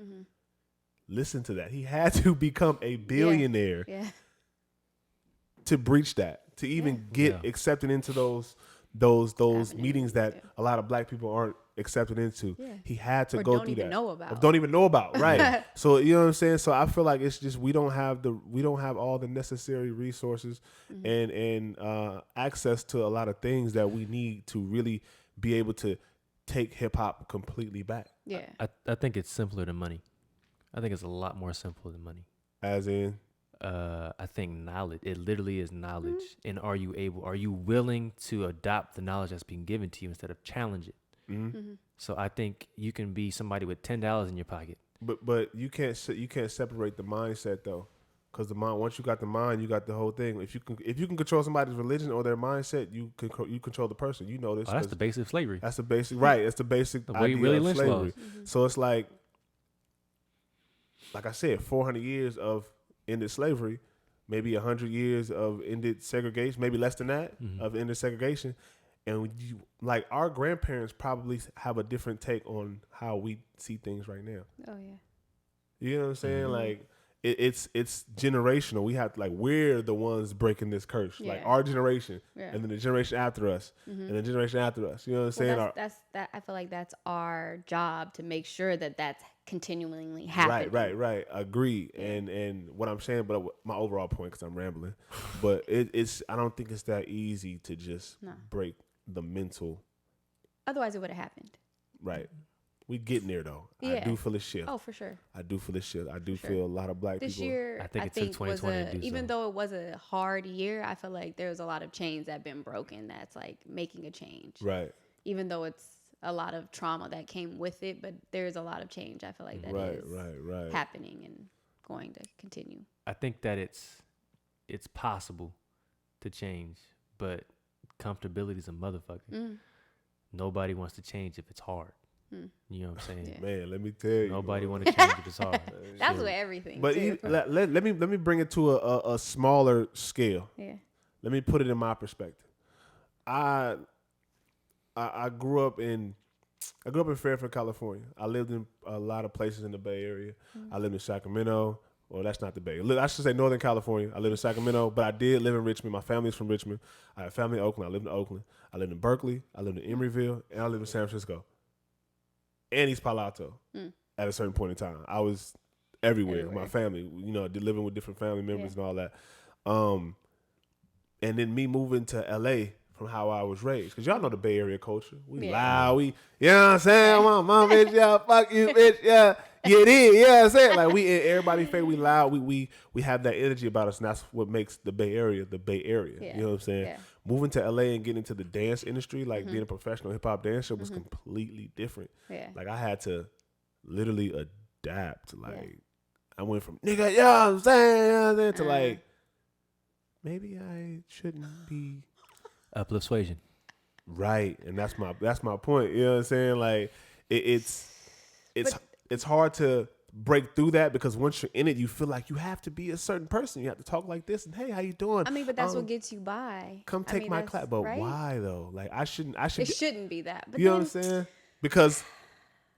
Listen to that. He had to become a billionaire to breach that, to even get accepted into those meetings that a lot of black people aren't accepted into. He had to go through that. Don't even know about. Right. So you know what I'm saying? So I feel like it's just we don't have all the necessary resources and access to a lot of things that we need to really be able to take hip hop completely back. Yeah. I think it's simpler than money. I think it's a lot more simple than money. As in? I think knowledge. It literally is knowledge. And are you willing to adopt the knowledge that's being given to you instead of challenge it? So I think you can be somebody with $10 in your pocket. But you can't separate the mindset though, because the mind, once you got the mind, you got the whole thing. If you can control somebody's religion or their mindset, you control the person. You know this. Oh, that's the basic of slavery. That's the basic, right? It's the basic idea of slavery. So it's like I said, 400 years of ended slavery, maybe 100 years of ended segregation, maybe less than that of ended segregation. And like our grandparents probably have a different take on how we see things right now. Oh yeah. You know what I'm saying? Like it's generational. We have we're the ones breaking this curse. Like our generation, and then the generation after us, and the generation after us. You know what I'm saying? That's I feel like that's our job to make sure that that's continually happening. Right. Agreed. And what I'm saying, but my overall point, because I'm rambling, but it's I don't think it's that easy to just break the mental. Otherwise, it would have happened. Right. We getting there though. Yeah. I do feel a shift. Oh, for sure. I do feel a shift. I do feel a lot of black this people. This year, I think it took 2020 to do even though it was a hard year, I feel like there's a lot of chains that have been broken that's like making a change. Right. Even though it's a lot of trauma that came with it, but there's a lot of change. I feel like that is happening and going to continue. I think that it's possible to change, but comfortability is a motherfucker. Nobody wants to change if it's hard. You know what I'm saying? Yeah. Man, let me tell you. Nobody want to change if it's hard. That's with everything. But let me bring it to a smaller scale. Yeah. Let me put it in my perspective. I grew up in Fairfield, California. I lived in a lot of places in the Bay Area. I lived in Sacramento. Well, that's not the Bay. I should say Northern California. I lived in Sacramento, but I did live in Richmond. My family's from Richmond. I had family in Oakland. I lived in Oakland. I lived in Berkeley. I lived in Emeryville, and I lived in San Francisco and East Palo Alto. At a certain point in time, I was everywhere. My family, living with different family members and all that. And then me moving to LA from how I was raised, because y'all know the Bay Area culture. We loud, you know what I'm saying? Mom, bitch, yeah, fuck you, bitch, yeah. Yeah, it is. Yeah, I'm saying we in everybody's face. We loud. We have that energy about us, and that's what makes the Bay Area the Bay Area. Yeah. You know what I'm saying? Yeah. Moving to LA and getting into the dance industry, being a professional hip hop dancer, was completely different. Yeah. I had to literally adapt. I went from nigga, you know what I'm saying, to maybe I shouldn't be uplift suasion. Right, and that's my point. You know what I'm saying? It's hard to break through that, because once you're in it, you feel like you have to be a certain person. You have to talk like this, and hey, how you doing? I mean, but that's what gets you by. Come take my clap. But why though? I shouldn't. It shouldn't be that. But you know what I'm saying? Because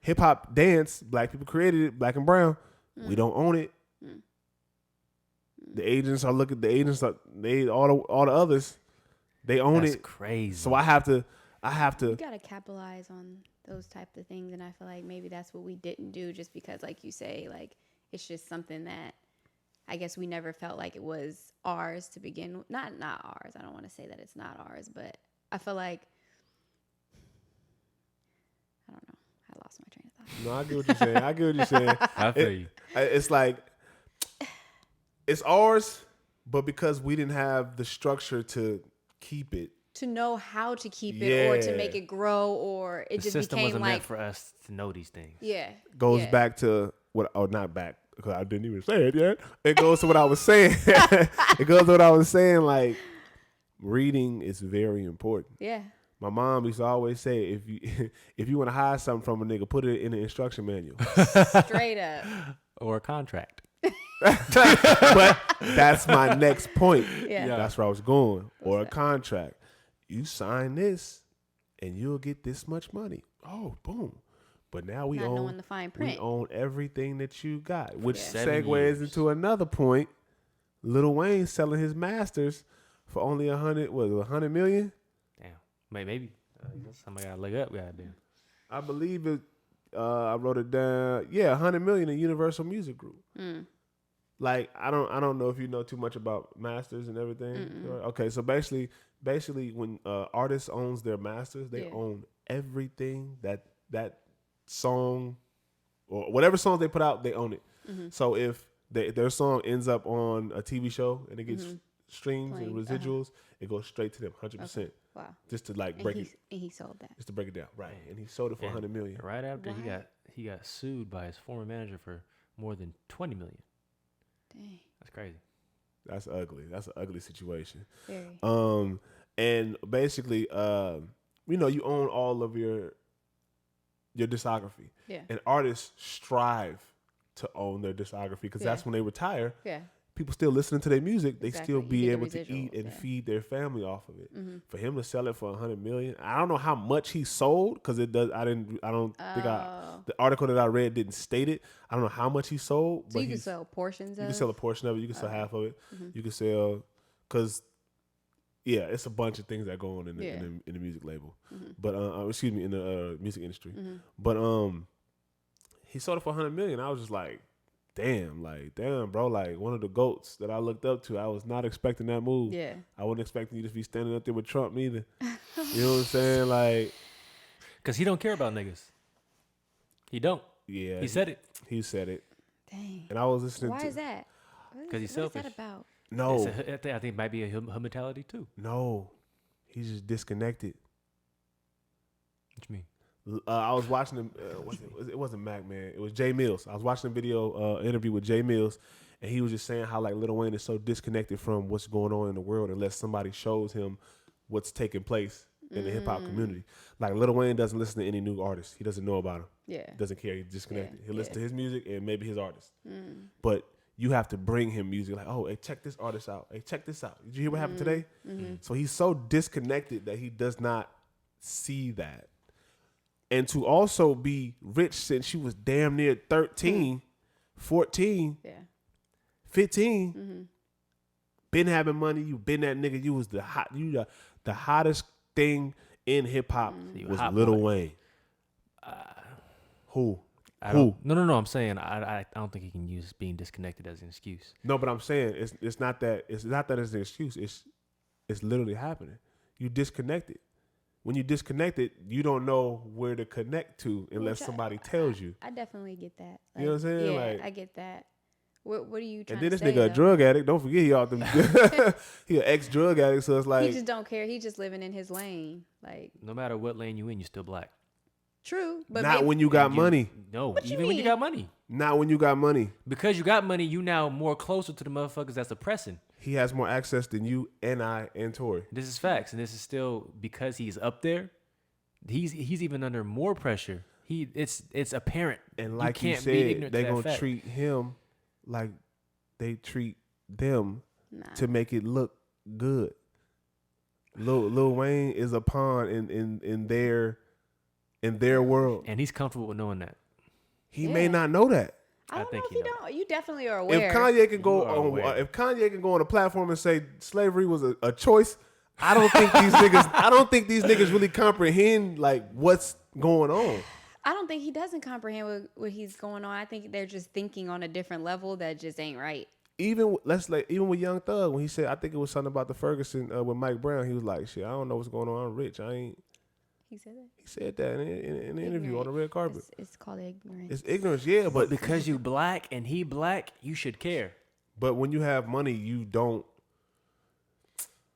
hip hop dance, black people created it, black and brown. We don't own it. The agents are looking. The agents are all the others. They own That's it. Crazy. So I have to. You gotta capitalize on those type of things, and I feel like maybe that's what we didn't do, just because, like you say, it's just something that I guess we never felt like it was ours to begin with. Not ours. I don't want to say that it's not ours, but I feel like I don't know. I lost my train of thought. No, I get what you're saying. I feel you. It's it's ours, but because we didn't have the structure to keep it. To know how to keep it or to make it grow, or it just became the system wasn't meant for us to know these things. Yeah. Goes back to not back, because I didn't even say it yet. It goes to what I was saying. It goes to what I was saying, reading is very important. Yeah. My mom used to always say, if you if you want to hide something from a nigga, put it in the instruction manual. Straight up. Or a contract. But that's my next point. Yeah. That's where I was going. Or a that? contract. You sign this, and you'll get this much money. Oh, boom. But now we Not own knowing the fine print. we own everything that you got, which 7 segues years. into another point. Lil Wayne selling his masters for only 100 million. Damn. Maybe. Somebody got to look up. Goddamn. I believe it. I wrote it down. Yeah, 100 million in Universal Music Group. Like I don't know if you know too much about masters and everything. Okay, so basically when artists owns their masters, they own everything that song or whatever songs they put out, they own it. So if their song ends up on a TV show and it gets streams and residuals, it goes straight to them 100%. Okay. Wow. Just to like And he sold that. just to break it down, right? And he sold it for 100 million. Right after he got sued by his former manager for more than 20 million. Dang. That's crazy. That's ugly. That's an ugly situation. Very. And basically, you own all of your discography. Yeah. And artists strive to own their discography because that's when they retire. Yeah. People still listening to their music. They Exactly. still You be get the able to eat residuals, and yeah. feed their family off of it. For him to sell it for 100 million, I don't know how much he sold because it does. I don't think the article that I read didn't state it. I don't know how much he sold. So but you can sell portions of it? You can sell a portion of it. You can sell half of it. You can sell because it's a bunch of things that go on in the music label. But excuse me, in the music industry. But he sold it for 100 million. I was just like, damn, bro, like one of the GOATs that I looked up to. I was not expecting that move. Yeah. I wasn't expecting you to be standing up there with Trump neither. You know what I'm saying? Like, because he don't care about niggas. He don't. Yeah. He said it. He said it. Dang. And I was listening Why to. is that? Because he's selfish. What is that about? No. I think it might be a him mentality too. No. He's just disconnected. What you mean? I was watching him. It wasn't Mac, man. It was Jay Mills. I was watching a video interview with Jay Mills, and he was just saying how like Lil Wayne is so disconnected from what's going on in the world unless somebody shows him what's taking place in the hip hop community. Like Lil Wayne doesn't listen to any new artists. He doesn't know about them. Yeah. Doesn't care. He's disconnected. Yeah. He'll listen to his music and maybe his artist. But you have to bring him music like, oh, hey, check this artist out. Hey, check this out. Did you hear what happened today? So he's so disconnected that he does not see that. And to also be rich since you was damn near 13, 14, 15, been having money, you been that nigga, you was the hottest thing in hip hop was Lil Wayne. Who? No. I'm saying I don't think he can use being disconnected as an excuse. No, but I'm saying it's not that it's an excuse. It's literally happening. You disconnected. When you disconnected, you don't know where to connect to unless somebody tells you. I definitely get that. Like, You know what I'm saying? Yeah, Like- I get that. What are you trying And then to this say, nigga a though? drug addict. Don't forget he off them. He an ex-drug addict, so it's like He just don't care. He just living in his lane. Like, No matter what lane you in, you're still black. true, but not maybe, when you got money. No, What you even when you mean? got money. Not when you got money. Because you got money, you now more closer to the motherfuckers that's oppressing. He has more access than you and I and Tori. This is facts, and this is still because he's up there. He's even under more pressure. It's apparent, And like you you can't be said, ignorant they to that gonna fact. treat him like they treat them Nah. to make it look good. Lil Wayne is a pawn in their world. and he's comfortable with knowing that. He Yeah. may not know that. I don't think know if he you knows. don't. You definitely are aware. If Kanye can go You are on, aware. if Kanye can go on a platform and say slavery was a choice, I don't think these niggas. I don't think these niggas really comprehend like what's going on. I don't think he doesn't comprehend what he's going on. I think they're just thinking on a different level that just ain't right. Even with Young Thug when he said, I think it was something about the Ferguson with Mike Brown. He was like, "Shit, I don't know what's going on. I'm rich. I ain't." He said that. He said that in an interview on the red carpet. It's called ignorance. It's ignorance, yeah, But but because you black and he black, you should care. but when you have money, you don't.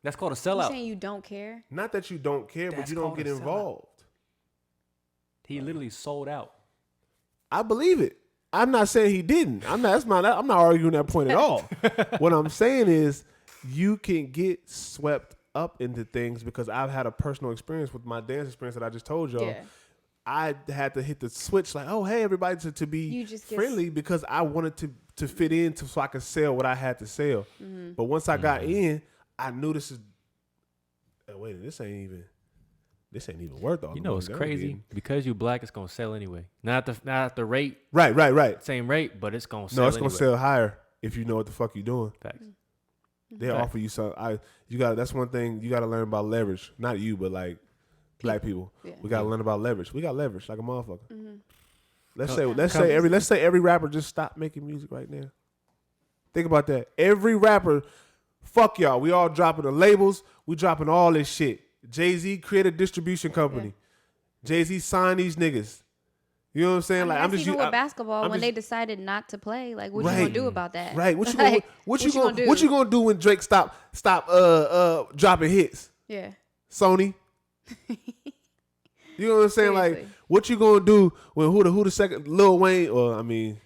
That's called a You sellout. saying you don't care? Not that you don't care, but That's you don't called get a sellout. involved. He literally sold out. I believe it. I'm not saying he didn't. I'm not arguing that point at all. What I'm saying is you can get swept up into things because I've had a personal experience with my dance experience that I just told y'all. Yeah. I had to hit the switch like, oh, hey, everybody, to be friendly because I wanted to fit in so I could sell what I had to sell. Mm-hmm. But once I got in, I knew this is, wait, this ain't even worth all. You know it's crazy because you black, it's gonna sell anyway. Not the rate. Right. Same rate, but it's gonna sell. No, it's gonna sell higher if you know what the fuck you're doing. Facts. They offer you something. That's one thing you gotta learn about leverage. Not you, but like black people. Yeah. We gotta learn about leverage. We got leverage like a motherfucker. Mm-hmm. Let's say every rapper just stop making music right now. Think about that. Every rapper, fuck y'all. We all dropping the labels. We dropping all this shit. Jay-Z created a distribution company. Yeah. Jay-Z signed these niggas. You know what I'm saying? I mean, like I'm just even with basketball when they decided not to play. Like, what you gonna do about that? Right. What you gonna do when Drake stop dropping hits? Yeah. Sony. You know what I'm saying? Seriously. Like, what you gonna do when who the second Lil Wayne? Or I mean,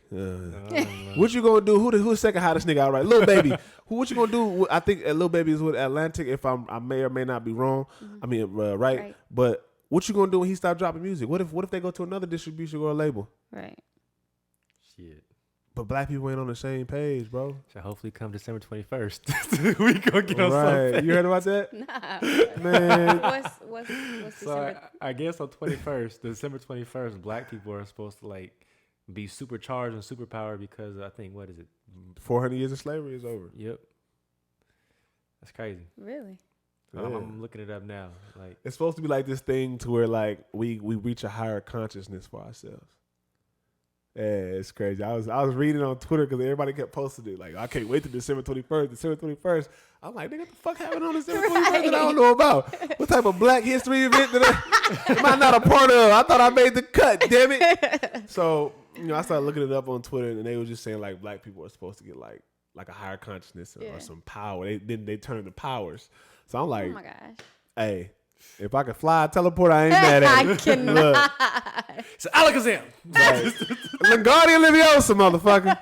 what you gonna do? Who the second hottest nigga out right? Lil Baby. What you gonna do? I think Lil Baby is with Atlantic. If I may or may not be wrong. Mm-hmm. I mean, right. But what you gonna do when he stop dropping music? What if they go to another distribution or a label? Right. Shit. But black people ain't on the same page, bro. So hopefully come December 21st, we gonna get on something. You heard about that? Nah. Man. What's so I guess on December 21st, black people are supposed to like be supercharged and superpowered because I think, what is it? 400 years of slavery is over. Yep. That's crazy. Really? Yeah. I'm looking it up now. Like, it's supposed to be like this thing to where like we reach a higher consciousness for ourselves. Yeah, it's crazy. I was reading on Twitter because everybody kept posting it. Like, I can't wait to December 21st. December 21st. I'm like, nigga, what the fuck happened on December 21st that I don't know about? What type of Black History event am I not a part of? I thought I made the cut, damn it. So, I started looking it up on Twitter, and they were just saying like black people are supposed to get like a higher consciousness or some power. They turn into powers. So I'm like, oh my gosh, hey. If I could fly, teleport, I ain't mad at it. I cannot. It's Alakazam. Right. Wingardium Leviosa, motherfucker.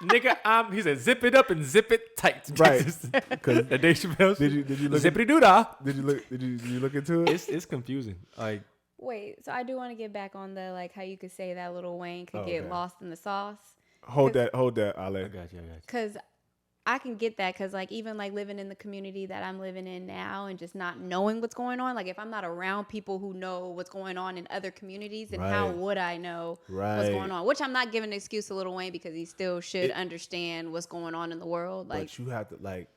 Nigga, he said, zip it up and zip it tight. Right. Because the Dave Chappelle. Did you look? Zippity doo dah. Did you look into it? It's confusing. Like, wait. So I do want to get back on the like how you could say that Lil Wayne could get lost in the sauce. Hold that, Ale. I got you. Because I can get that because, like, even, like, living in the community that I'm living in now and just not knowing what's going on, like, if I'm not around people who know what's going on in other communities, then how would I know what's going on? Which I'm not giving an excuse to Lil Wayne because he still should understand what's going on in the world. Like, but you have to, like,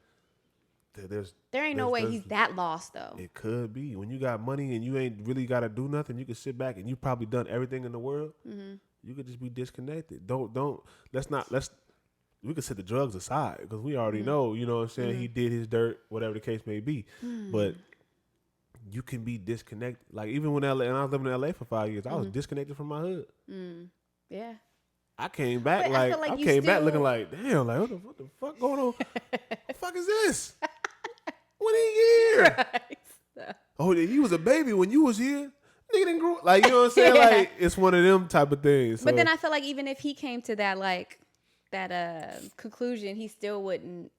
there ain't no way he's that lost, though. It could be. When you got money and you ain't really got to do nothing, you can sit back and you probably done everything in the world. Mm-hmm. You could just be disconnected. We could set the drugs aside because we already know, you know what I'm saying? Mm-hmm. He did his dirt, whatever the case may be. But you can be disconnected. Like, even when I was living in LA for 5 years, I was disconnected from my hood. Yeah. I came back looking like, damn, like, what the fuck going on? The fuck is this? When he here? Right. Oh, he was a baby when you was here. Nigga didn't grow, like, you know what I'm saying? Like, it's one of them type of things. So. But then I feel like even if he came to that, like, conclusion, he still wouldn't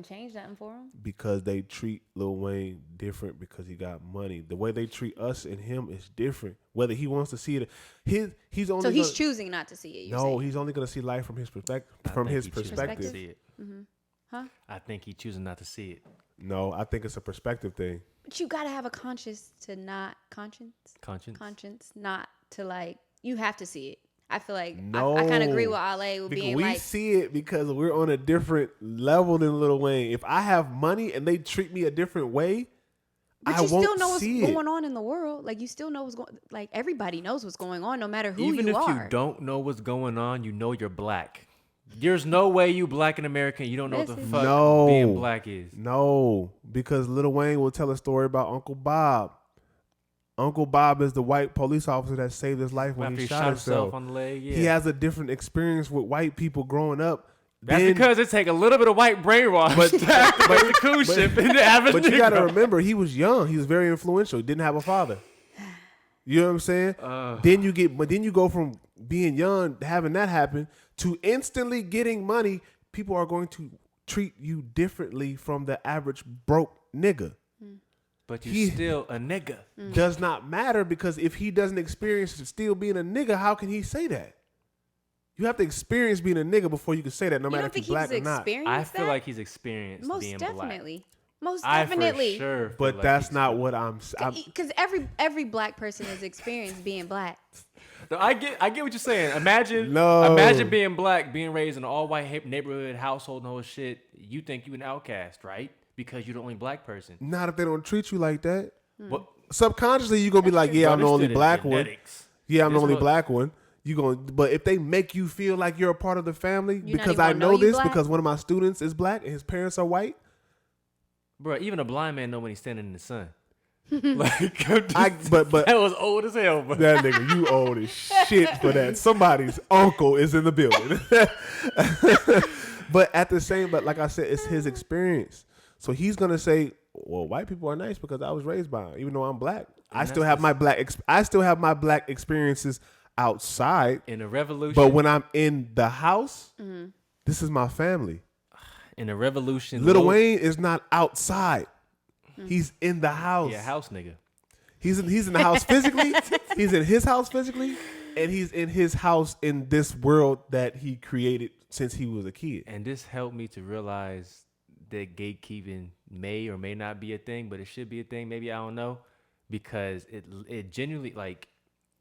change nothing for him. Because they treat Lil Wayne different because he got money. The way they treat us and him is different. Whether he wants to see it, he's choosing not to see it. He's only going to see life from his perspective. See it. Mm-hmm. Huh? I think he choosing not to see it. No, I think it's a perspective thing. But you got to have a conscience not to, like, you have to see it. I feel like I kind of agree with Ale with being like, we see it because we're on a different level than Lil Wayne. If I have money and they treat me a different way, but you still know what's going on in the world. Like, you still know what's going. Like, everybody knows what's going on, no matter who you are. Even if you don't know what's going on, you know you're black. There's no way you black and American. You don't know what the fuck being black is. No, because Lil Wayne will tell a story about Uncle Bob. Uncle Bob is the white police officer that saved his life when he shot himself on the leg. Yeah. He has a different experience with white people growing up. That's because it take a little bit of white brainwash to activate the cool shit in the average. But you got to remember, he was young. He was very influential. He didn't have a father. You know what I'm saying? Then you go from being young, having that happen, to instantly getting money. People are going to treat you differently from the average broke nigga. But you're still a nigga. Does not matter, because if he doesn't experience still being a nigga, how can he say that? You have to experience being a nigga before you can say that, no matter if you're black or not. I feel like he's experienced Most being definitely. black. Most definitely. I for sure feel But like that's not what I'm. Because every black person has experienced being black. No, I get what you're saying. Imagine being black, being raised in an all-white neighborhood, household, and whole shit. You think you an outcast, right? Because you're the only black person. Not if they don't treat you like that. But subconsciously, you're gonna be like, yeah, I'm the only black one. Yeah, I'm the only black one. But if they make you feel like you're a part of the family, because I know this, because one of my students is black and his parents are white. Bro, even a blind man know when he's standing in the sun. Like, but that was old as hell. Bro. That nigga, you old as shit for that. Somebody's uncle is in the building. But at the same, but like I said, it's his experience. So he's gonna say, well, white people are nice because I was raised by them, even though I'm black. I still have my black experiences outside in a revolution. But when I'm in the house, this is my family. In a revolution, Lil Wayne is not outside. He's in the house. Yeah, house nigga. He's in the house physically. He's in his house physically, and he's in his house in this world that he created since he was a kid. And this helped me to realize that gatekeeping may or may not be a thing, but it should be a thing. Maybe, I don't know, because it genuinely, like,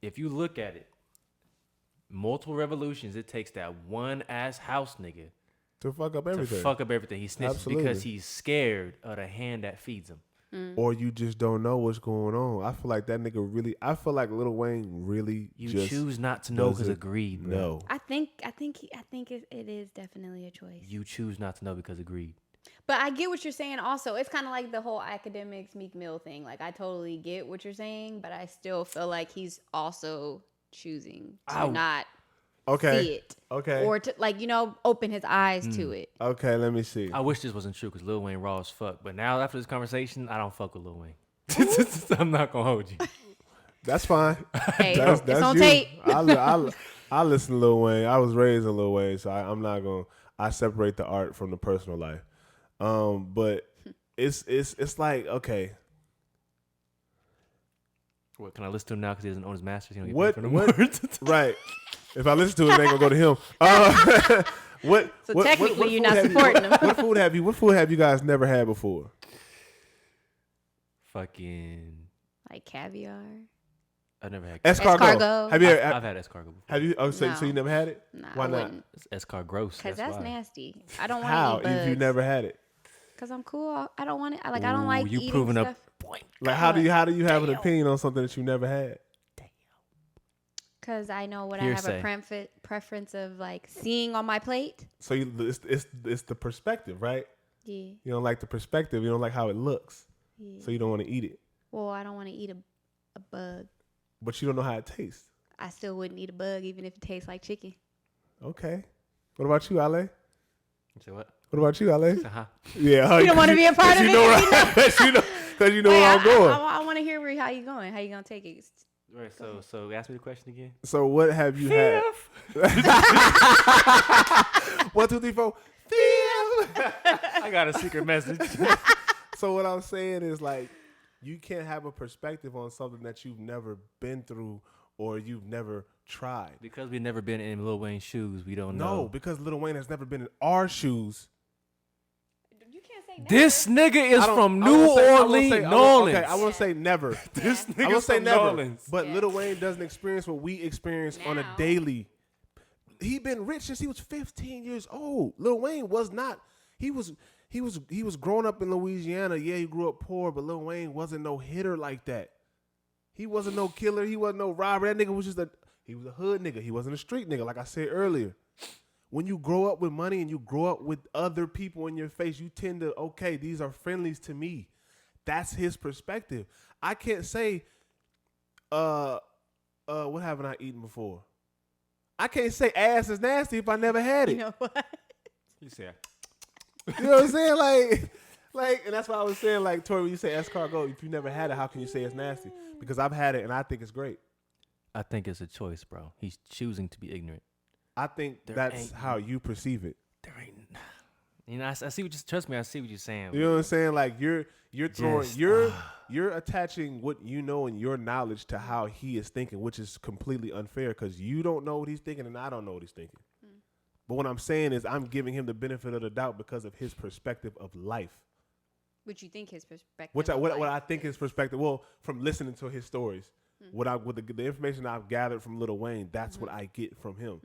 if you look at it, multiple revolutions, it takes that one ass house nigga to fuck up everything. He snitches because he's scared of the hand that feeds him. Or you just don't know what's going on. I feel like that nigga really. I feel like Lil Wayne really. You choose not to know because of greed, bro. No. I think it is definitely a choice. You choose not to know because of greed. But I get what you're saying. Also, it's kind of like the whole academics Meek Mill thing. Like, I totally get what you're saying, but I still feel like he's also choosing to not see it. Okay. Or to, like, open his eyes to it. Okay, let me see. I wish this wasn't true because Lil Wayne raw as fuck. But now after this conversation, I don't fuck with Lil Wayne. I'm not gonna hold you. That's fine. Hey, that's it's on you. tape. I listen to Lil Wayne. I was raised in Lil Wayne, so I'm not gonna. I separate the art from the personal life. But it's like, okay. What, can I listen to him now because he doesn't own his masters? He don't get What? paid for them Right. If I listen to it, it ain't gonna go to him. So technically, you're not supporting him. What food have you guys never had before? Fucking like caviar. I've never had escargot. Have you? I've had escargot before. Have you? Oh, so you never had it? Nah, why not? It's escargot. Because that's nasty. I don't want How? to eat bugs. If you never had it? Because I'm cool. I don't want it. I don't like you eating proving stuff. a point. Like, how do you have an opinion on something that you never had? Because I know what I have a preference of, like, seeing on my plate. So it's the perspective, right? Yeah. You don't like the perspective. You don't like how it looks. Yeah. So you don't want to eat it. Well, I don't want to eat a bug. But you don't know how it tastes. I still wouldn't eat a bug even if it tastes like chicken. Okay. What about you, Ale? Say what? What about you, Ale? Uh-huh. Yeah. You don't want to be a part of it? Because you know where I'm going. I want to hear how you going. How you going to take it? Right, so ask me the question again. So what have you had? 1, 2, 3, 4. I got a secret message. So what I'm saying is, like, you can't have a perspective on something that you've never been through or you've never tried. Because we've never been in Lil Wayne's shoes, we don't know. No, because Lil Wayne has never been in our shoes. You can't say never. This nigga is from New Orleans. Okay, I won't say never. This nigga I won't say from never. New Orleans. But Lil Wayne doesn't experience what we experience on a daily. He been rich since he was 15 years old. Lil Wayne was not. He was growing up in Louisiana. Yeah, he grew up poor, but Lil Wayne wasn't no hitter like that. He wasn't no killer. He wasn't no robber. That nigga was he was a hood nigga. He wasn't a street nigga, like I said earlier. When you grow up with money and you grow up with other people in your face, you tend to, okay, these are friendlies to me. That's his perspective. I can't say, what haven't I eaten before? I can't say ass is nasty if I never had it. You know what? You say, you know what I'm saying? Like, and that's why I was saying, like, Tori, when you say escargot, if you never had it, how can you say it's nasty? Because I've had it and I think it's great. I think it's a choice, bro. He's choosing to be ignorant. I think that's how you perceive it. There ain't. You know, I see what you trust me. I see what you're saying. You know what I'm saying? Like you're throwing you're attaching what you know and your knowledge to how he is thinking, which is completely unfair because you don't know what he's thinking and I don't know what he's thinking. But what I'm saying is I'm giving him the benefit of the doubt because of his perspective of life. What you think his perspective? What I think his perspective. Well, from listening to his stories, with the information I've gathered from Lil Wayne, that's what I get from him.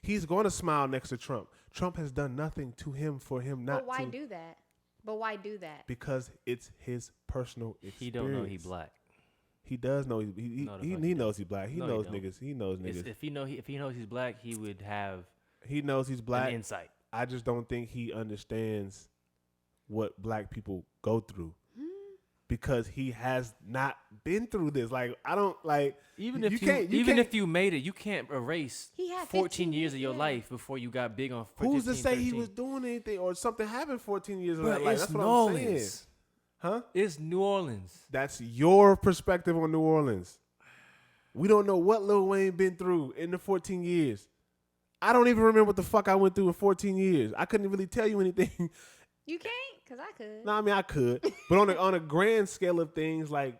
He's going to smile next to Trump. Trump has done nothing to him for him not. But why do that? But why do that? Because it's his personal experience. He don't know he black. He does know he knows he's black. He knows niggas. He knows niggas. If he knows he's black, he would have. He knows he's black. An insight. I just don't think he understands what black people go through. Because he has not been through this. Like, I don't like. Even if you made it, you can't erase 14 years of your life before you got big on. Who's to say 13? He was doing anything or something happened 14 years of that life? That's what I'm saying. Huh? It's New Orleans. That's your perspective on New Orleans. We don't know what Lil Wayne been through in the 14 years. I don't even remember what the fuck I went through in 14 years. I couldn't really tell you anything. You can't? Because I could. No, I mean, I could. But on a grand scale of things, like,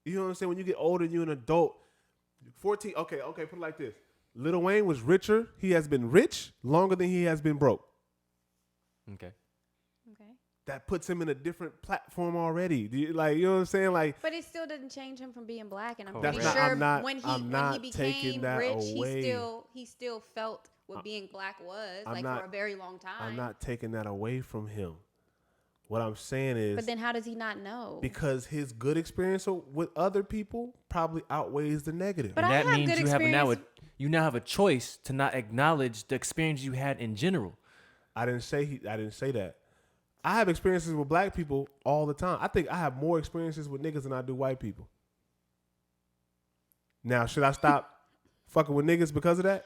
you know what I'm saying? When you get older and you're an adult, 14, okay, put it like this. Lil Wayne was richer. He has been rich longer than he has been broke. Okay. That puts him in a different platform already. You know what I'm saying? Like, but it still doesn't change him from being black. And I'm Correct. pretty sure when he taking became that rich, away. he still felt what being black was for a very long time. I'm not taking that away from him. What I'm saying is, but then how does he not know? Because his good experience with other people probably outweighs the negative. But and that means you now have a choice to not acknowledge the experience you had in general. I didn't say that. I have experiences with black people all the time. I think I have more experiences with niggas than I do white people. Now, should I stop fucking with niggas because of that?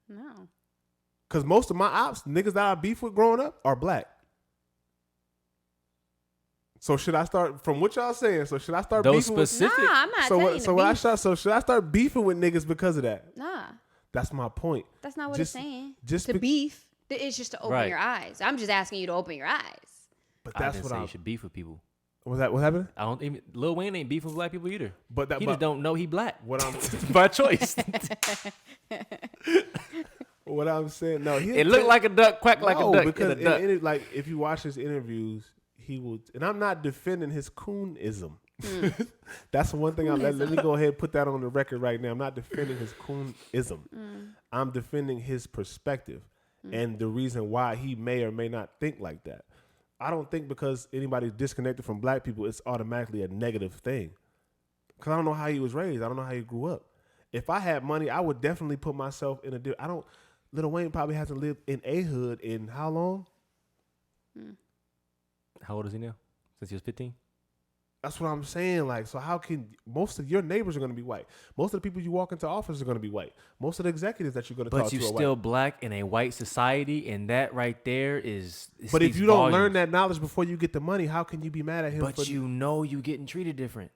No. Because most of my ops, niggas that I beef with growing up, are black. So should I start from what y'all saying? So should I start those beefing specific? Nah, I'm not telling you to beef. So should I start beefing with niggas because of that? Nah. That's my point. That's not what it's saying. To beef. It's just to open your eyes. I'm just asking you to open your eyes. But that's what you should beef with people. What happened? I don't even Lil Wayne ain't beefing with black people either. But he just don't know he black. What I'm by choice. What I'm saying, no, it looked like a duck, quack like a duck. Because like if you watch his interviews, he will. And I'm not defending his coonism. That's one thing. Let me go ahead and put that on the record right now. I'm not defending his coonism. I'm defending his perspective and the reason why he may or may not think like that. I don't think because anybody's disconnected from black people, it's automatically a negative thing. Because I don't know how he was raised. I don't know how he grew up. If I had money, I would definitely put myself in Lil Wayne probably hasn't lived in a hood in how long? How old is he now? Since he was 15? That's what I'm saying. Like, so how can most of your neighbors are going to be white? Most of the people you walk into office are going to be white. Most of the executives that you're going to talk to are white. But you're still black in a white society, and that right there is. But if you don't learn that knowledge before you get the money, how can you be mad at him? But you know you getting treated different.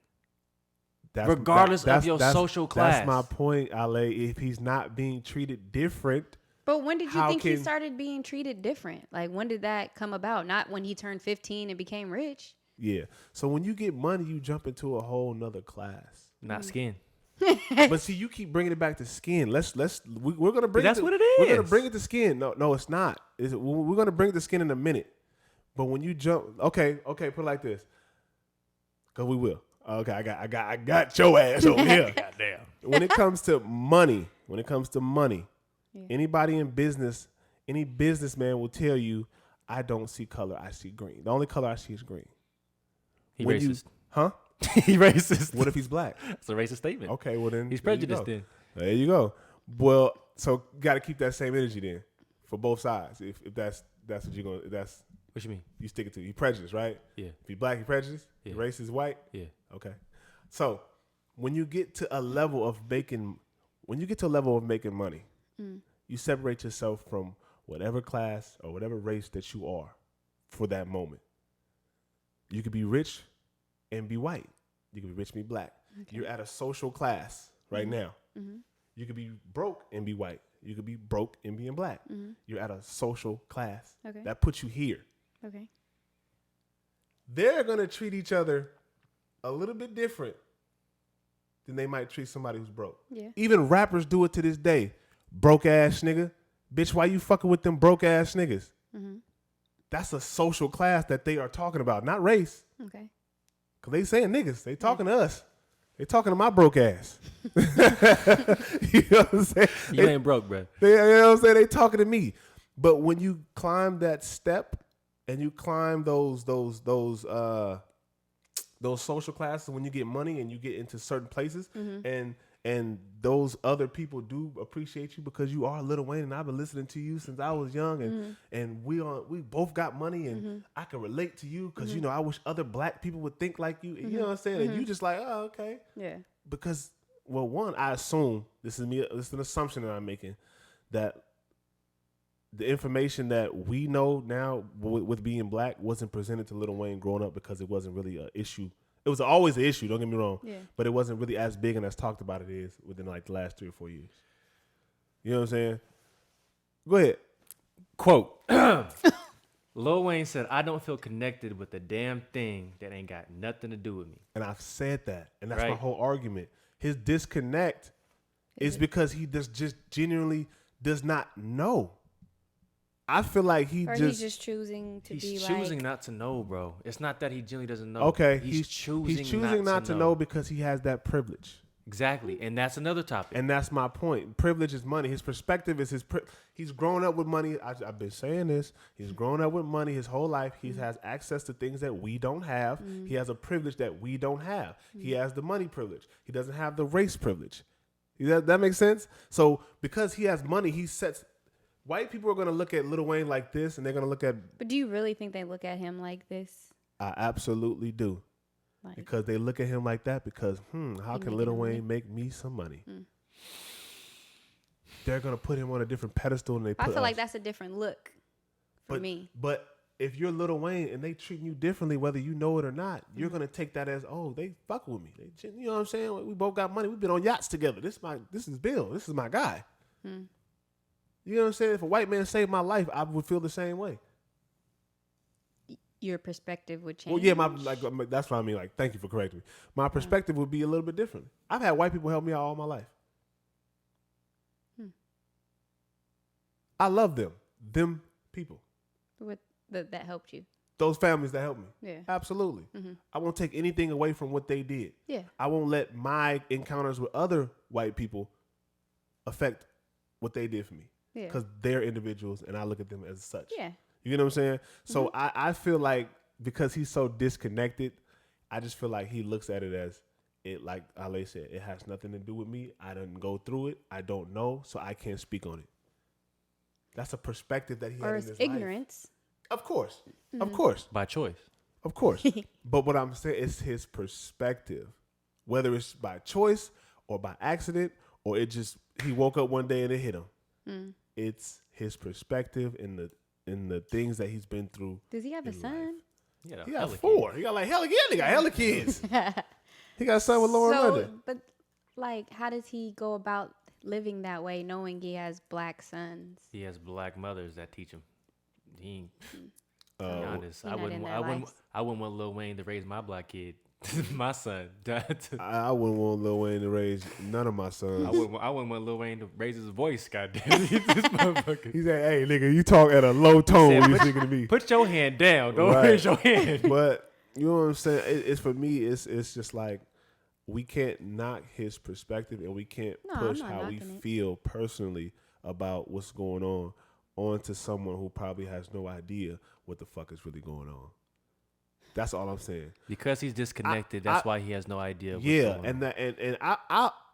Regardless of your social class. That's my point, Ale. If he's not being treated different. But when did you think he started being treated different? Like, when did that come about? Not when he turned 15 and became rich. Yeah. So when you get money, you jump into a whole nother class. Not skin. But see, you keep bringing it back to skin. We're gonna bring. That's what it is. We're gonna bring it to skin. No, it's not. We're gonna bring it to skin in a minute. But when you jump, okay, put it like this. Cause we will. Okay, I got your ass over here. Goddamn. When it comes to money, anybody in business, any businessman will tell you, I don't see color. I see green. The only color I see is green. He racist. He racist. What if he's black? That's a racist statement. Okay, well then he's prejudiced then. There you go. Well, so got to keep that same energy then for both sides. If that's what you're going. That's what you mean. You stick it to. You prejudiced, right? Yeah. If you're black, you prejudiced. Yeah. Your race is white. Yeah. Okay. So when you get to a level of making money, you separate yourself from whatever class or whatever race that you are for that moment. You could be rich and be white. You could be rich and be black. Okay. You're at a social class right now. You could be broke and be white. You could be broke and being black. Mm-hmm. You're at a social class. Okay. That puts you here. Okay. They're going to treat each other a little bit different than they might treat somebody who's broke. Yeah. Even rappers do it to this day. Broke ass nigga. Bitch, why you fucking with them broke ass niggas? Mm-hmm. That's a social class that they are talking about, not race. Okay. Because they saying niggas. They talking to us. They talking to my broke ass. You know what I'm saying? You ain't broke, bro. You know what I'm saying? They talking to me. But when you climb that step and you climb those social classes, when you get money and you get into certain places, and those other people do appreciate you because you are Lil Wayne, and I've been listening to you since I was young, and we both got money, and I can relate to you because you know I wish other black people would think like you. You know what I'm saying? And you just like, oh, okay, yeah. Because well, one, I assume this is an assumption that I'm making, that the information that we know now with being black wasn't presented to Lil Wayne growing up because it wasn't really an issue. It was always an issue, don't get me wrong. Yeah. But it wasn't really as big and as talked about it is within like the last 3 or 4 years. You know what I'm saying? Go ahead. Quote. Lil Wayne said, I don't feel connected with a damn thing that ain't got nothing to do with me. And I've said that. And that's my whole argument. His disconnect is because he just genuinely does not know. I feel like he's just choosing to be He's like... choosing not to know, bro. It's not that he genuinely doesn't know. Okay. He's choosing not to know because he has that privilege. Exactly. And that's another topic. And that's my point. Privilege is money. His perspective is he's grown up with money. I've been saying this. He's grown up with money his whole life. He has access to things that we don't have. He has a privilege that we don't have. He has the money privilege. He doesn't have the race privilege. That makes sense? So because he has money, he sets... White people are going to look at Lil Wayne like this, and they're going to look at... But do you really think they look at him like this? I absolutely do. Because they look at him like that because, how can Lil Wayne make me some money? They're going to put him on a different pedestal than they put us. I feel like that's a different look for me. But if you're Lil Wayne and they treating you differently, whether you know it or not, you're going to take that as, oh, they fuck with me. You know what I'm saying? We both got money. We've been on yachts together. This is Bill. This is my guy. You know what I'm saying? If a white man saved my life, I would feel the same way. Your perspective would change. Well, yeah, that's what I mean. Like, thank you for correcting me. My perspective would be a little bit different. I've had white people help me out all my life. I love them. Them people. That helped you. Those families that helped me. Yeah. Absolutely. I won't take anything away from what they did. Yeah. I won't let my encounters with other white people affect what they did for me. Because they're individuals and I look at them as such. Yeah. You know what I'm saying? So I feel like because he's so disconnected, I just feel like he looks at it as, like Ale said, it has nothing to do with me. I didn't go through it. I don't know, so I can't speak on it. That's a perspective that he had in his ignorance. Life. Of course. Of course. By choice. Of course. But what I'm saying is his perspective. Whether it's by choice or by accident or he woke up one day and it hit him. It's his perspective in the things that he's been through. Does he have a son? He got 4. He got like hella kids. He got a son with Lauren London. But like, how does he go about living that way, knowing he has black sons? He has black mothers that teach him. He to be honest, I wouldn't want Lil Wayne to raise my black kid. My son. I wouldn't want Lil Wayne to raise none of my sons. I wouldn't want Lil Wayne to raise his voice, goddamn. This motherfucker. He said, hey, nigga, you talk at a low tone when you thinking to me. Put your hand down. Don't raise your hand. But you know what I'm saying? It's for me, it's just like we can't knock his perspective and we can't push how we feel personally about what's going on onto someone who probably has no idea what the fuck is really going on. That's all I'm saying. Because he's disconnected, that's why he has no idea what's going on. And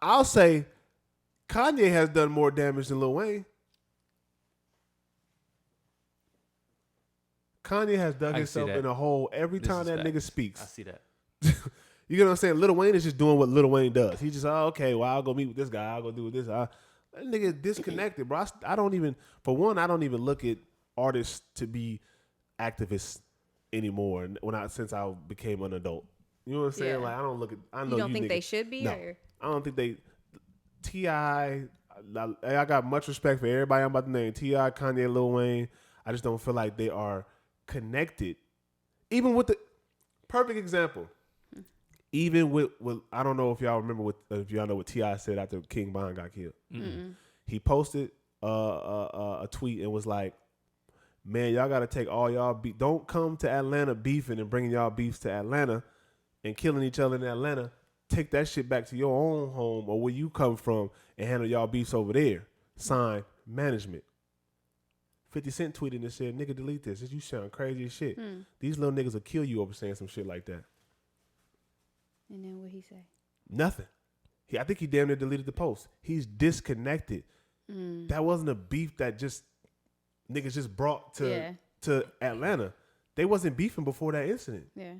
I'll say Kanye has done more damage than Lil Wayne. Kanye has dug himself in a hole every time that nigga speaks. I see that. You know what I'm saying? Lil Wayne is just doing what Lil Wayne does. He's just, okay, well, I'll go meet with this guy. I'll go do this. That nigga is disconnected, bro. I don't even look at artists to be activists anymore since I became an adult. You know what I'm saying? Yeah. Like I don't look at. I know you don't think niggas, they should be. No, or? I don't think they. T.I., I got much respect for everybody I'm about to name. T.I., Kanye, Lil Wayne. I just don't feel like they are connected. Even with the perfect example. Even with I don't know if y'all remember if y'all know what T.I. said after King Von got killed. Mm-mm. He posted a tweet and was like, man, y'all got to take all y'all beef. Don't come to Atlanta beefing and bringing y'all beefs to Atlanta and killing each other in Atlanta. Take that shit back to your own home or where you come from and handle y'all beefs over there. Sign management. 50 Cent tweeted and said, nigga, delete this. You sound crazy as shit. These little niggas will kill you over saying some shit like that. And then what he say? Nothing. I think he damn near deleted the post. He's disconnected. That wasn't a beef that just niggas just brought to Atlanta. They wasn't beefing before that incident. Yeah.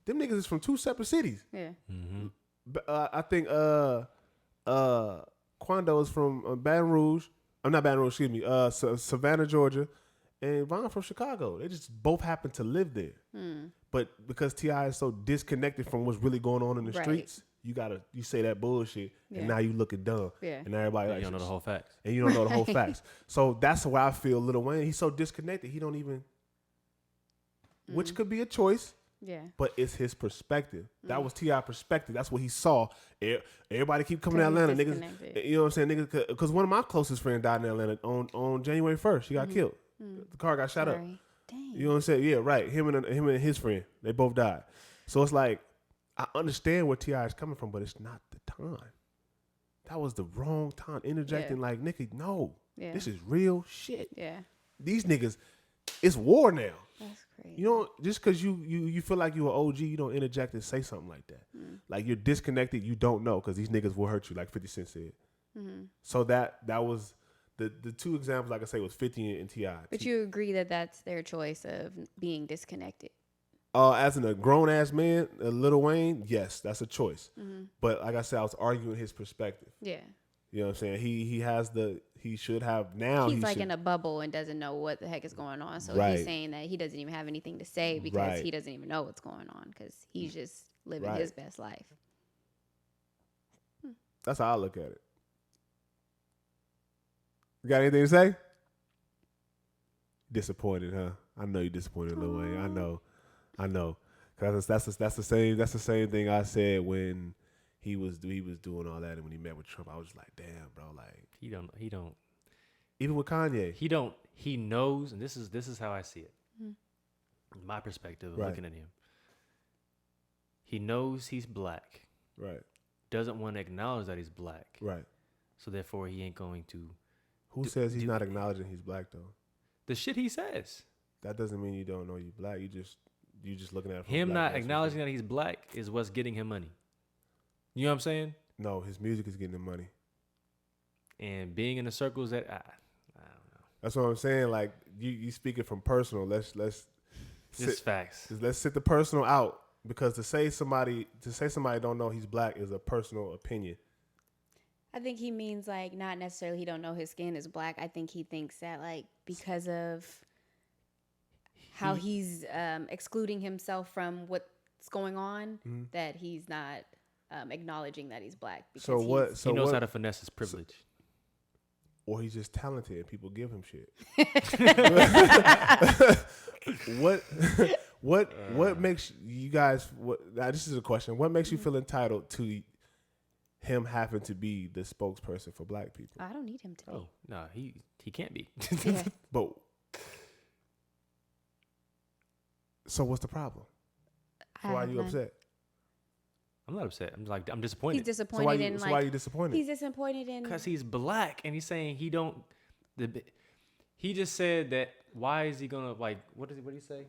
Them niggas is from two separate cities. Yeah. I think Quando is from Baton Rouge. I'm not Baton Rouge, excuse me. Savannah, Georgia, and Von from Chicago. They just both happen to live there. But because T.I. is so disconnected from what's really going on in the streets, you say that bullshit, and now you looking dumb. Yeah. And everybody You don't know the whole facts. And you don't know the whole facts. So that's why I feel Lil Wayne, he's so disconnected. He don't even, which could be a choice. Yeah. But it's his perspective. That was T.I. perspective. That's what he saw. Everybody keep coming to Atlanta, niggas. You know what I'm saying, niggas? Because one of my closest friends died in Atlanta on January 1st. He got killed. The car got shot up. Dang. You know what I'm saying? Yeah, right. Him and his friend, they both died. So it's like I understand where T.I. is coming from, but it's not the time. That was the wrong time. Interjecting like, nigga, no. Yeah. This is real shit. Yeah. These niggas, it's war now. That's crazy. You don't just because you feel like you're an OG, you don't interject and say something like that. Like you're disconnected, you don't know because these niggas will hurt you, like 50 Cent said. So that was the two examples, like I say, was 50 and T.I. But you agree that that's their choice of being disconnected? As a grown ass man, Lil Wayne, yes, that's a choice. But like I said, I was arguing his perspective. Yeah. You know what I'm saying? He should have now. He's like in a bubble and doesn't know what the heck is going on. So he's saying that he doesn't even have anything to say because he doesn't even know what's going on because he's just living his best life. That's how I look at it. You got anything to say? Disappointed, huh? I know you're disappointed, Lil Wayne. I know. Cause that's the same thing I said when he was doing all that and when he met with Trump. I was just like, damn, bro, like He don't. Even with Kanye, He knows, and this is how I see it. My perspective of looking at him. He knows he's black. Right. Doesn't want to acknowledge that he's black. Right. So therefore, he ain't going to. Who says he's not acknowledging he's black though? The shit he says. That doesn't mean you don't know you black. You just looking at him not acknowledging that he's black is what's getting him money. You know what I'm saying? No, his music is getting him money. And being in the circles that I don't know. That's what I'm saying. Like you speaking from personal. Let's Just facts. Let's sit the personal out because to say somebody don't know he's black is a personal opinion. I think he means like not necessarily he don't know his skin is black. I think he thinks that like because of how he's excluding himself from what's going on, that he's not acknowledging that he's black. Because he knows how to finesse his privilege. Or he's just talented and people give him shit. What makes you guys? Now this is a question. What makes you feel entitled to him having to be the spokesperson for black people? I don't need him to be. Oh no, he can't be. Yeah. But so what's the problem? So why are you upset? I'm not upset. I'm disappointed. He's disappointed so why are you disappointed? He's disappointed in because he's black and he's saying he don't. He just said that. Why is he gonna like? What did he say?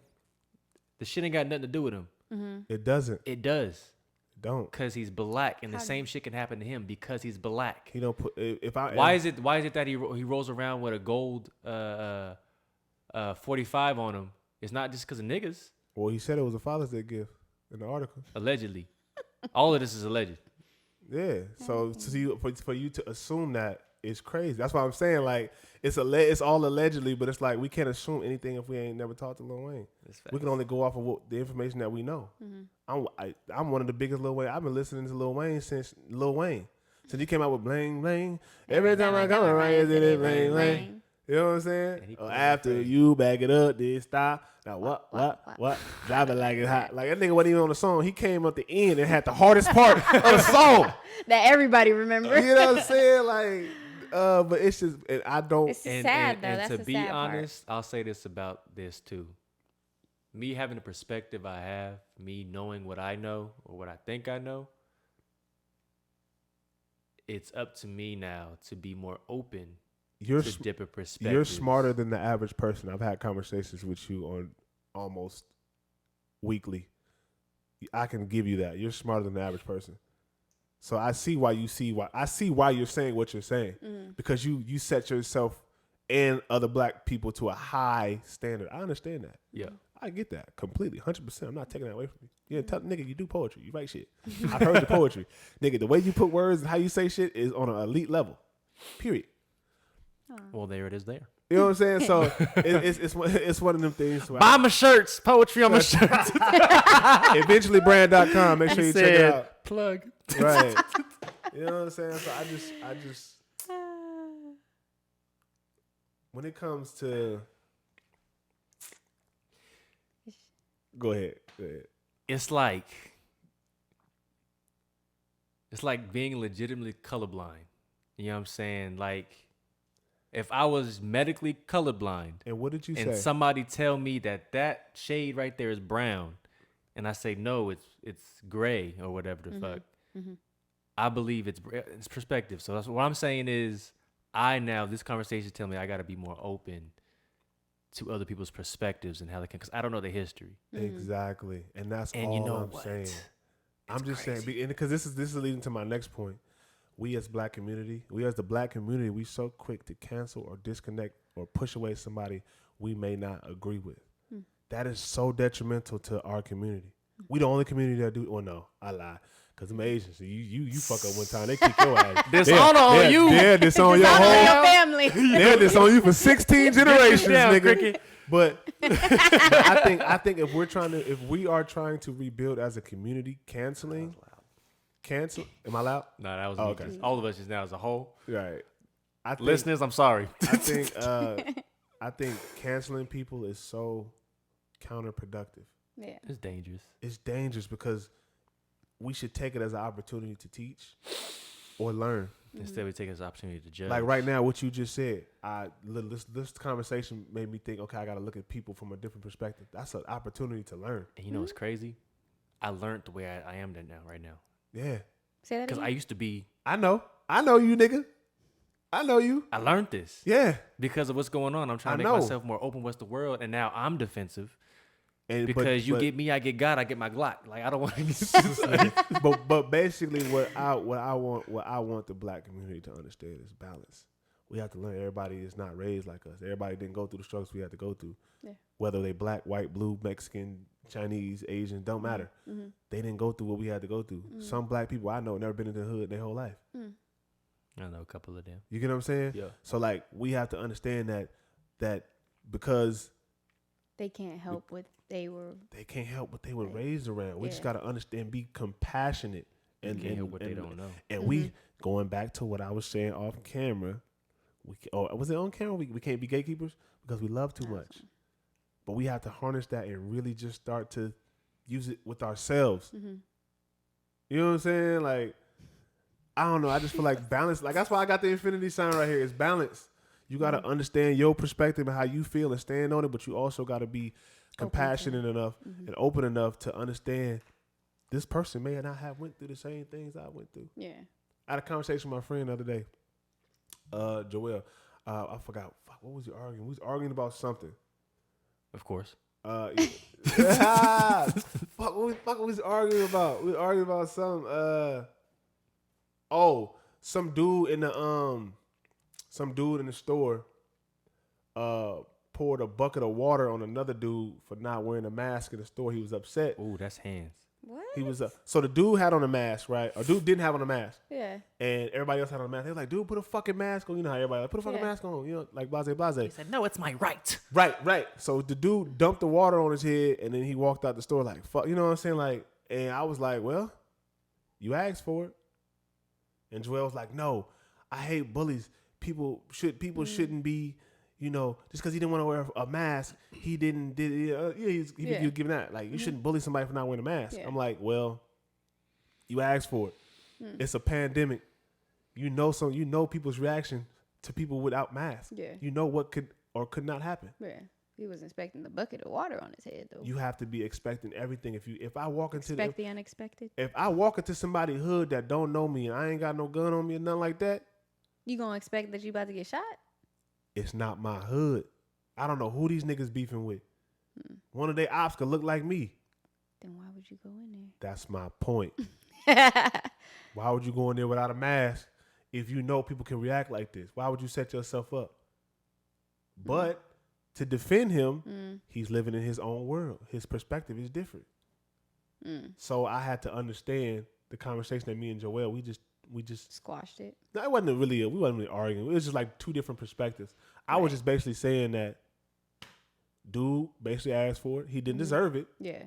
The shit ain't got nothing to do with him. Mm-hmm. It doesn't. It does. Don't. Because he's black, and the same shit can happen to him because he's black. He don't put. Why is it that he rolls around with a gold 45 on him? It's not just because of niggas. Well, he said it was a Father's Day gift in the article. Allegedly. All of this is alleged. Yeah. So for you to assume that is crazy. That's why I'm saying like it's all allegedly, but it's like we can't assume anything if we ain't never talked to Lil Wayne. We can only go off of the information that we know. I'm one of the biggest Lil Wayne. I've been listening to Lil Wayne since Lil Wayne. Since he came out with bling bling, every time I come around, it's it bling bling. You know what I'm saying? After you back it up, then stop. Now what? Drive it like it's hot. Like that nigga wasn't even on the song. He came at the end and had the hardest part of the song that everybody remembers. You know what I'm saying? Like, but it's just I don't. It's sad though. And that's to a be sad honest, part. I'll say this about this too. Me having the perspective I have, me knowing what I know or what I think I know, it's up to me now to be more open to different perspectives. You're smarter than the average person. I've had conversations with you on almost weekly. I can give you that. You're smarter than the average person. So I see why you're saying what you're saying because you set yourself and other black people to a high standard. I understand that. Yeah. I get that completely, 100%. I'm not taking that away from you. Yeah, nigga, you do poetry. You write shit. I've heard the poetry. Nigga, the way you put words and how you say shit is on an elite level. Period. Well, there it is there. You know what I'm saying? So it's one of them things. Buy my shirts. Poetry on my shirts. Eventuallybrand.com. Make sure you check it out. Plug. Right. You know what I'm saying? So I just when it comes to Go ahead. It's like being legitimately colorblind. You know what I'm saying? Like, if I was medically colorblind, and what did you say? And somebody tell me that shade right there is brown, and I say no, it's gray or whatever the fuck. Mm-hmm. I believe it's perspective. So that's what I'm saying is this conversation tell me I got to be more open to other people's perspectives and how they can, because I don't know the history. Exactly, and that's all I'm saying. I'm just saying, because this is leading to my next point. We as the black community, we so quick to cancel or disconnect or push away somebody we may not agree with. That is so detrimental to our community. We the only community that do. Oh no, I lie. Cause them Asians, you fuck up one time, they kick your ass. Dishonor on you. Yeah, disown your whole family. They're disown you for 16 generations, nigga. Cricket. But I think if we are trying to rebuild as a community, cancel. Am I loud? No, that was me. Okay. All of us just now as a whole. Right. Listeners, I'm sorry. I think canceling people is so counterproductive. Yeah. It's dangerous. It's dangerous because we should take it as an opportunity to teach or learn. Instead, we take it as an opportunity to judge. Like right now, what you just said, this conversation made me think, okay, I got to look at people from a different perspective. That's an opportunity to learn. And you know what's crazy? I learned the way I am right now. Yeah. Say that again? Because I used to be. I know you, nigga. I know you. I learned this. Yeah. Because of what's going on. I'm trying to make myself more open with the world, and now I'm defensive. Because you get me, I get God, I get my Glock. Like, I don't want to. but basically, what I want the black community to understand is balance. We have to learn everybody is not raised like us. Everybody didn't go through the struggles we had to go through. Yeah. Whether they black, white, blue, Mexican, Chinese, Asian, don't matter. Mm-hmm. They didn't go through what we had to go through. Mm-hmm. Some black people I know never been in the hood their whole life. I know a couple of them. You get what I'm saying? Yeah. So like we have to understand that because they can't help what they were raised around. We just gotta understand, be compassionate, and help what they don't know. And we going back to what I was saying off camera. Was it on camera? We can't be gatekeepers because we love too much. But we have to harness that and really just start to use it with ourselves. Mm-hmm. You know what I'm saying? Like, I don't know. I just feel like balance. Like, that's why I got the infinity sign right here. It's balance. You got to understand your perspective and how you feel and stand on it, but you also got to be compassionate enough and open enough to understand this person may not have went through the same things I went through. Yeah. I had a conversation with my friend the other day, Joel. I forgot. What was he arguing? We was arguing about something. Of course. What was we arguing about? We were arguing about some dude in the store poured a bucket of water on another dude for not wearing a mask in the store. He was upset. Ooh, that's hands. What? He was so the dude had on a mask, right? Or dude didn't have on a mask. Yeah. And everybody else had on a mask. They were like, dude, put a fucking mask on. You know how everybody like, put a fucking mask on. You know, like blase. He said, no, it's my right. Right. So the dude dumped the water on his head and then he walked out the store like, fuck. You know what I'm saying? Like, and I was like, well, you asked for it. And Joel was like, no, I hate bullies. People shouldn't be, you know, just because he didn't want to wear a mask, he didn't he was giving that. Like, you shouldn't bully somebody for not wearing a mask. Yeah. I'm like, well, you asked for it. It's a pandemic. You know people's reaction to people without masks. Yeah. You know what could or could not happen. Yeah. He was expecting the bucket of water on his head, though. You have to be expecting everything. If I walk into the unexpected. If I walk into somebody's hood that don't know me and I ain't got no gun on me or nothing like that, you gonna expect that you about to get shot? It's not my hood. I don't know who these niggas beefing with. One of their ops could look like me. Then why would you go in there? That's my point. Why would you go in there without a mask if you know people can react like this? Why would you set yourself up? But to defend him, he's living in his own world. His perspective is different. So I had to understand the conversation that me and Joel, we just squashed it. No, we wasn't really arguing. It was just like two different perspectives. I was just basically saying that dude basically asked for it. He didn't deserve it. Yeah.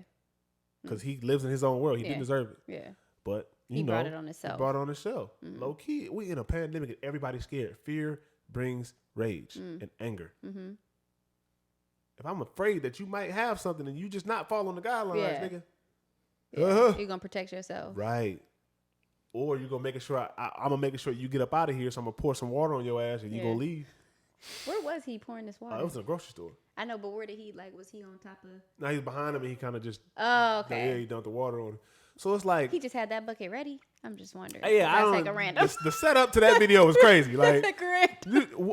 Because he lives in his own world. He didn't deserve it. Yeah. But he brought it on himself. He brought it on himself. Low key, we in a pandemic and everybody's scared. Fear brings rage and anger. If I'm afraid that you might have something and you just not following the guidelines, nigga. Yeah. You're gonna protect yourself. Right. Or you're gonna make sure I'm gonna make sure you get up out of here, so I'm gonna pour some water on your ass and you gonna leave. Where was he pouring this water? It was in a grocery store. I know, but where did he was he on top of? Now he's behind him and he kind of just. Oh, okay. Yeah, he dumped the water on him. So it's like he just had that bucket ready. I'm just wondering. Yeah, I don't. Take a random. The setup to that video was crazy. Like,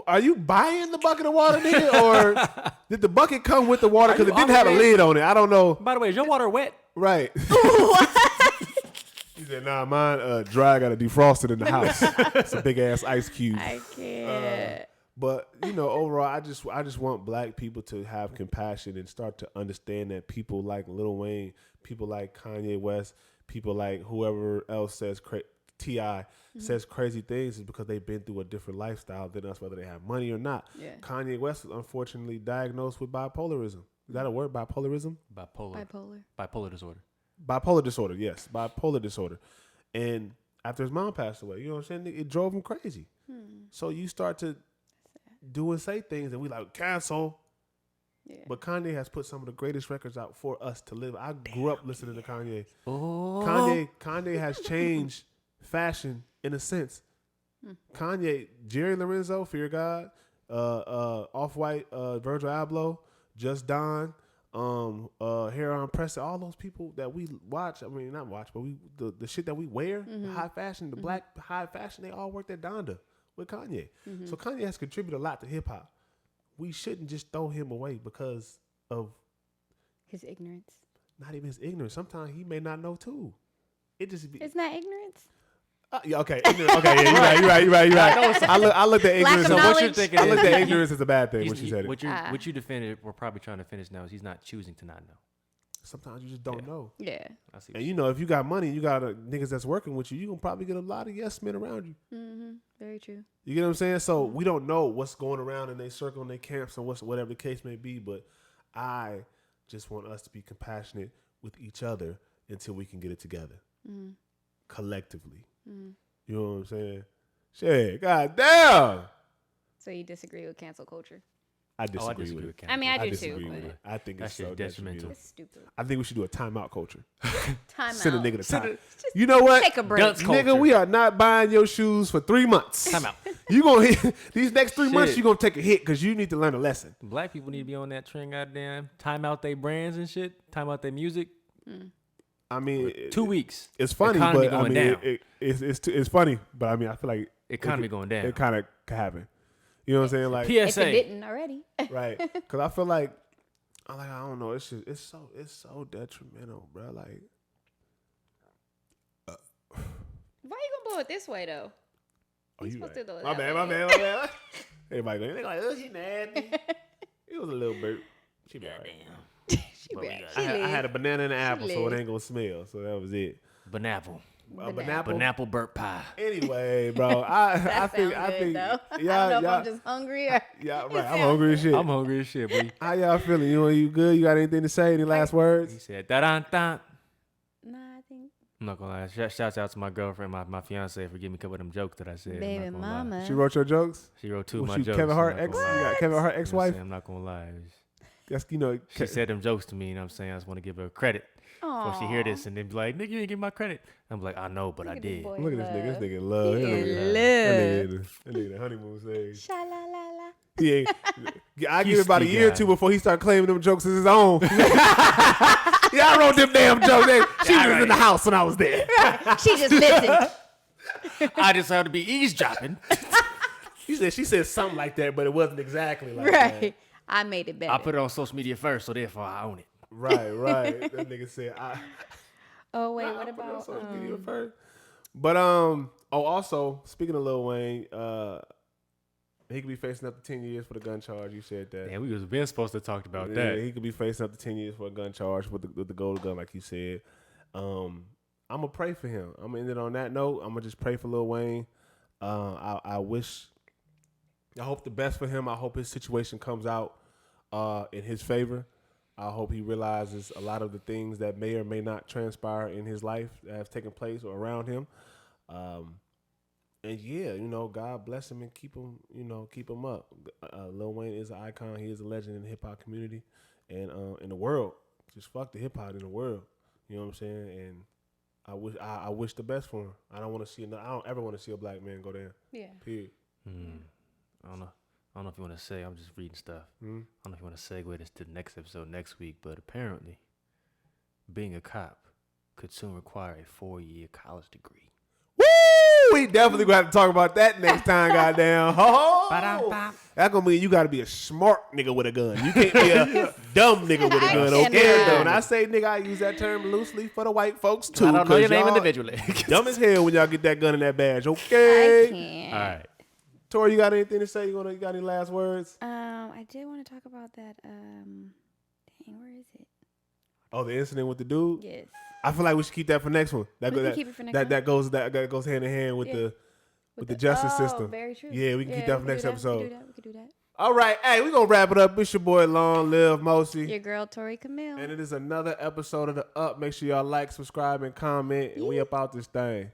are you buying the bucket of water, nigga, or did the bucket come with the water because it didn't have a lid on it? I don't know. By the way, is your water wet? Right. He said, "Nah, mine dry. Got to defrost it in the house. It's a big ass ice cube." I can't. But overall, I just want black people to have compassion and start to understand that people like Lil Wayne, people like Kanye West, people like whoever else says T.I. says crazy things is because they've been through a different lifestyle than us, whether they have money or not. Yeah. Kanye West was unfortunately diagnosed with bipolarism. Is that a word? Bipolarism? Bipolar disorder. Bipolar disorder, yes. Bipolar disorder. And after his mom passed away, you know what I'm saying? It drove him crazy. So you start to do and say things and we like cancel. Yeah. But Kanye has put some of the greatest records out for us to live. I grew up listening to Kanye. Oh. Kanye has changed fashion in a sense. Kanye, Jerry Lorenzo, Fear God, Off-White, Virgil Abloh, Just Don, Heron Preston, all those people that we watch. I mean, not watch, but the shit that we wear, the high fashion, the black high fashion, they all worked at Donda with Kanye. So Kanye has contributed a lot to hip hop. We shouldn't just throw him away because of his ignorance. Not even his ignorance. Sometimes he may not know too. It's not ignorance. Yeah, okay. Ignorance. Okay, yeah, you're right. I looked at ignorance. So what you're thinking? I looked at ignorance as a bad thing. What you said. What you defended, we're probably trying to finish now. Is he's not choosing to not know. Sometimes you just don't know. Yeah. I see. And if you got money, you got niggas that's working with you. You gonna probably get a lot of yes men around you. Very true. You get what I'm saying? So we don't know what's going around in their circle, in their camps, and whatever the case may be. But I just want us to be compassionate with each other until we can get it together collectively. You know what I'm saying? Shit, goddamn. So you disagree with cancel culture? I disagree with it. I mean, I do too. I think it's so detrimental. It's stupid. I think we should do a timeout culture. Timeout. Send a nigga to time. You know what? Take a break. Nigga, we are not buying your shoes for 3 months. Timeout. You gonna hit these next 3 months. You gonna take a hit because you need to learn a lesson. Black people need to be on that trend. Goddamn, time out their brands and shit. Time out their music. I mean, 2 weeks. It's funny, economy but I going mean, down. it's funny, but I mean, I feel like economy going down. It kind of could happen. You know what I'm saying? Like PSA. If it didn't already. Right? Because I feel like I don't know. It's so detrimental, bro. Like, why you gonna blow it this way though? Oh, you right. supposed to do it My that bad. way. Everybody going, they like, oh, she nasty. It was a little burp. She be alright. I had a banana and an apple, so it ain't gonna smell. So that was it. Banapple. Banapple. Banapple burp pie. Anyway, bro, I think, I don't know y'all, if I'm just hungry or. Yeah, right. I'm hungry as shit. I'm hungry as shit, boy. How y'all feeling? You good? You got anything to say? Any last words? He said, da-dun-dun. Nah, I think I'm not gonna lie. Shouts out to my girlfriend, my fiance, for giving me a couple of them jokes that I said. Baby I'm not gonna mama. lie. She wrote your jokes? She wrote 2 of Was my she jokes. Kevin Hart I'm not ex? gonna You lie. got Kevin Hart You know what I'm ex-wife? saying? I'm not gonna lie. That's, you know. She said them jokes to me, you know what I'm saying? I just want to give her credit. Before she hear this and then be like, nigga, you didn't give my credit. I'm like, I know, but I did. Look at this nigga. This nigga in love. He in That nigga in the honeymoon stage. Sha-la-la-la. Yeah, I give You it about a ski year or guy. two before he start claiming them jokes as his own. Yeah, I wrote them damn jokes. She was in the house when I was there. She just listened. I just had to be eavesdropping. She said something like that, but it wasn't exactly like Right. that. I made it better. I put it on social media first, so therefore I own it. Right. That nigga said, Oh wait, I what put it on about social media first. But also speaking of Lil Wayne, he could be facing up to 10 years for the gun charge. You said that. Damn, we was been supposed to talk about Yeah, that. he could be facing up to 10 years for a gun charge with the gold gun, like you said. I'm gonna pray for him. I'm gonna end it on that note. I'm gonna just pray for Lil Wayne. I hope the best for him. I hope his situation comes out in his favor. I hope he realizes a lot of the things that may or may not transpire in his life that have taken place or around him. And yeah, God bless him and keep him up. Lil Wayne is an icon. He is a legend in the hip hop community and in the world. Just fuck the hip hop in the world. You know what I'm saying? And I wish the best for him. I don't ever want to see a black man go down. Yeah. Period. I don't know if you want to say. I'm just reading stuff. I don't know if you want to segue this to the next episode next week, but apparently, being a cop could soon require a 4-year college degree. Woo! We definitely gonna have to talk about that next time, goddamn. That's gonna mean you gotta be a smart nigga with a gun. You can't be a dumb nigga with a gun. Okay, when I say nigga, I use that term loosely for the white folks too. I don't know your name y'all individually. dumb as hell when y'all get that gun in that badge. Okay. I can't. All right. Tori, you got anything to say? You got any last words? I did want to talk about that. Dang, where is it? Oh, the incident with the dude. Yes. I feel like we should keep that for next one. We can keep it for next one. That goes hand in hand with the justice system. Very true. Yeah, we can keep that for next episode. We could do that. All right, hey, we're gonna wrap it up. It's your boy Long Live Mosi. Your girl Tori Camille. And it is another episode of The Up. Make sure y'all like, subscribe, and comment. And we up out this thing.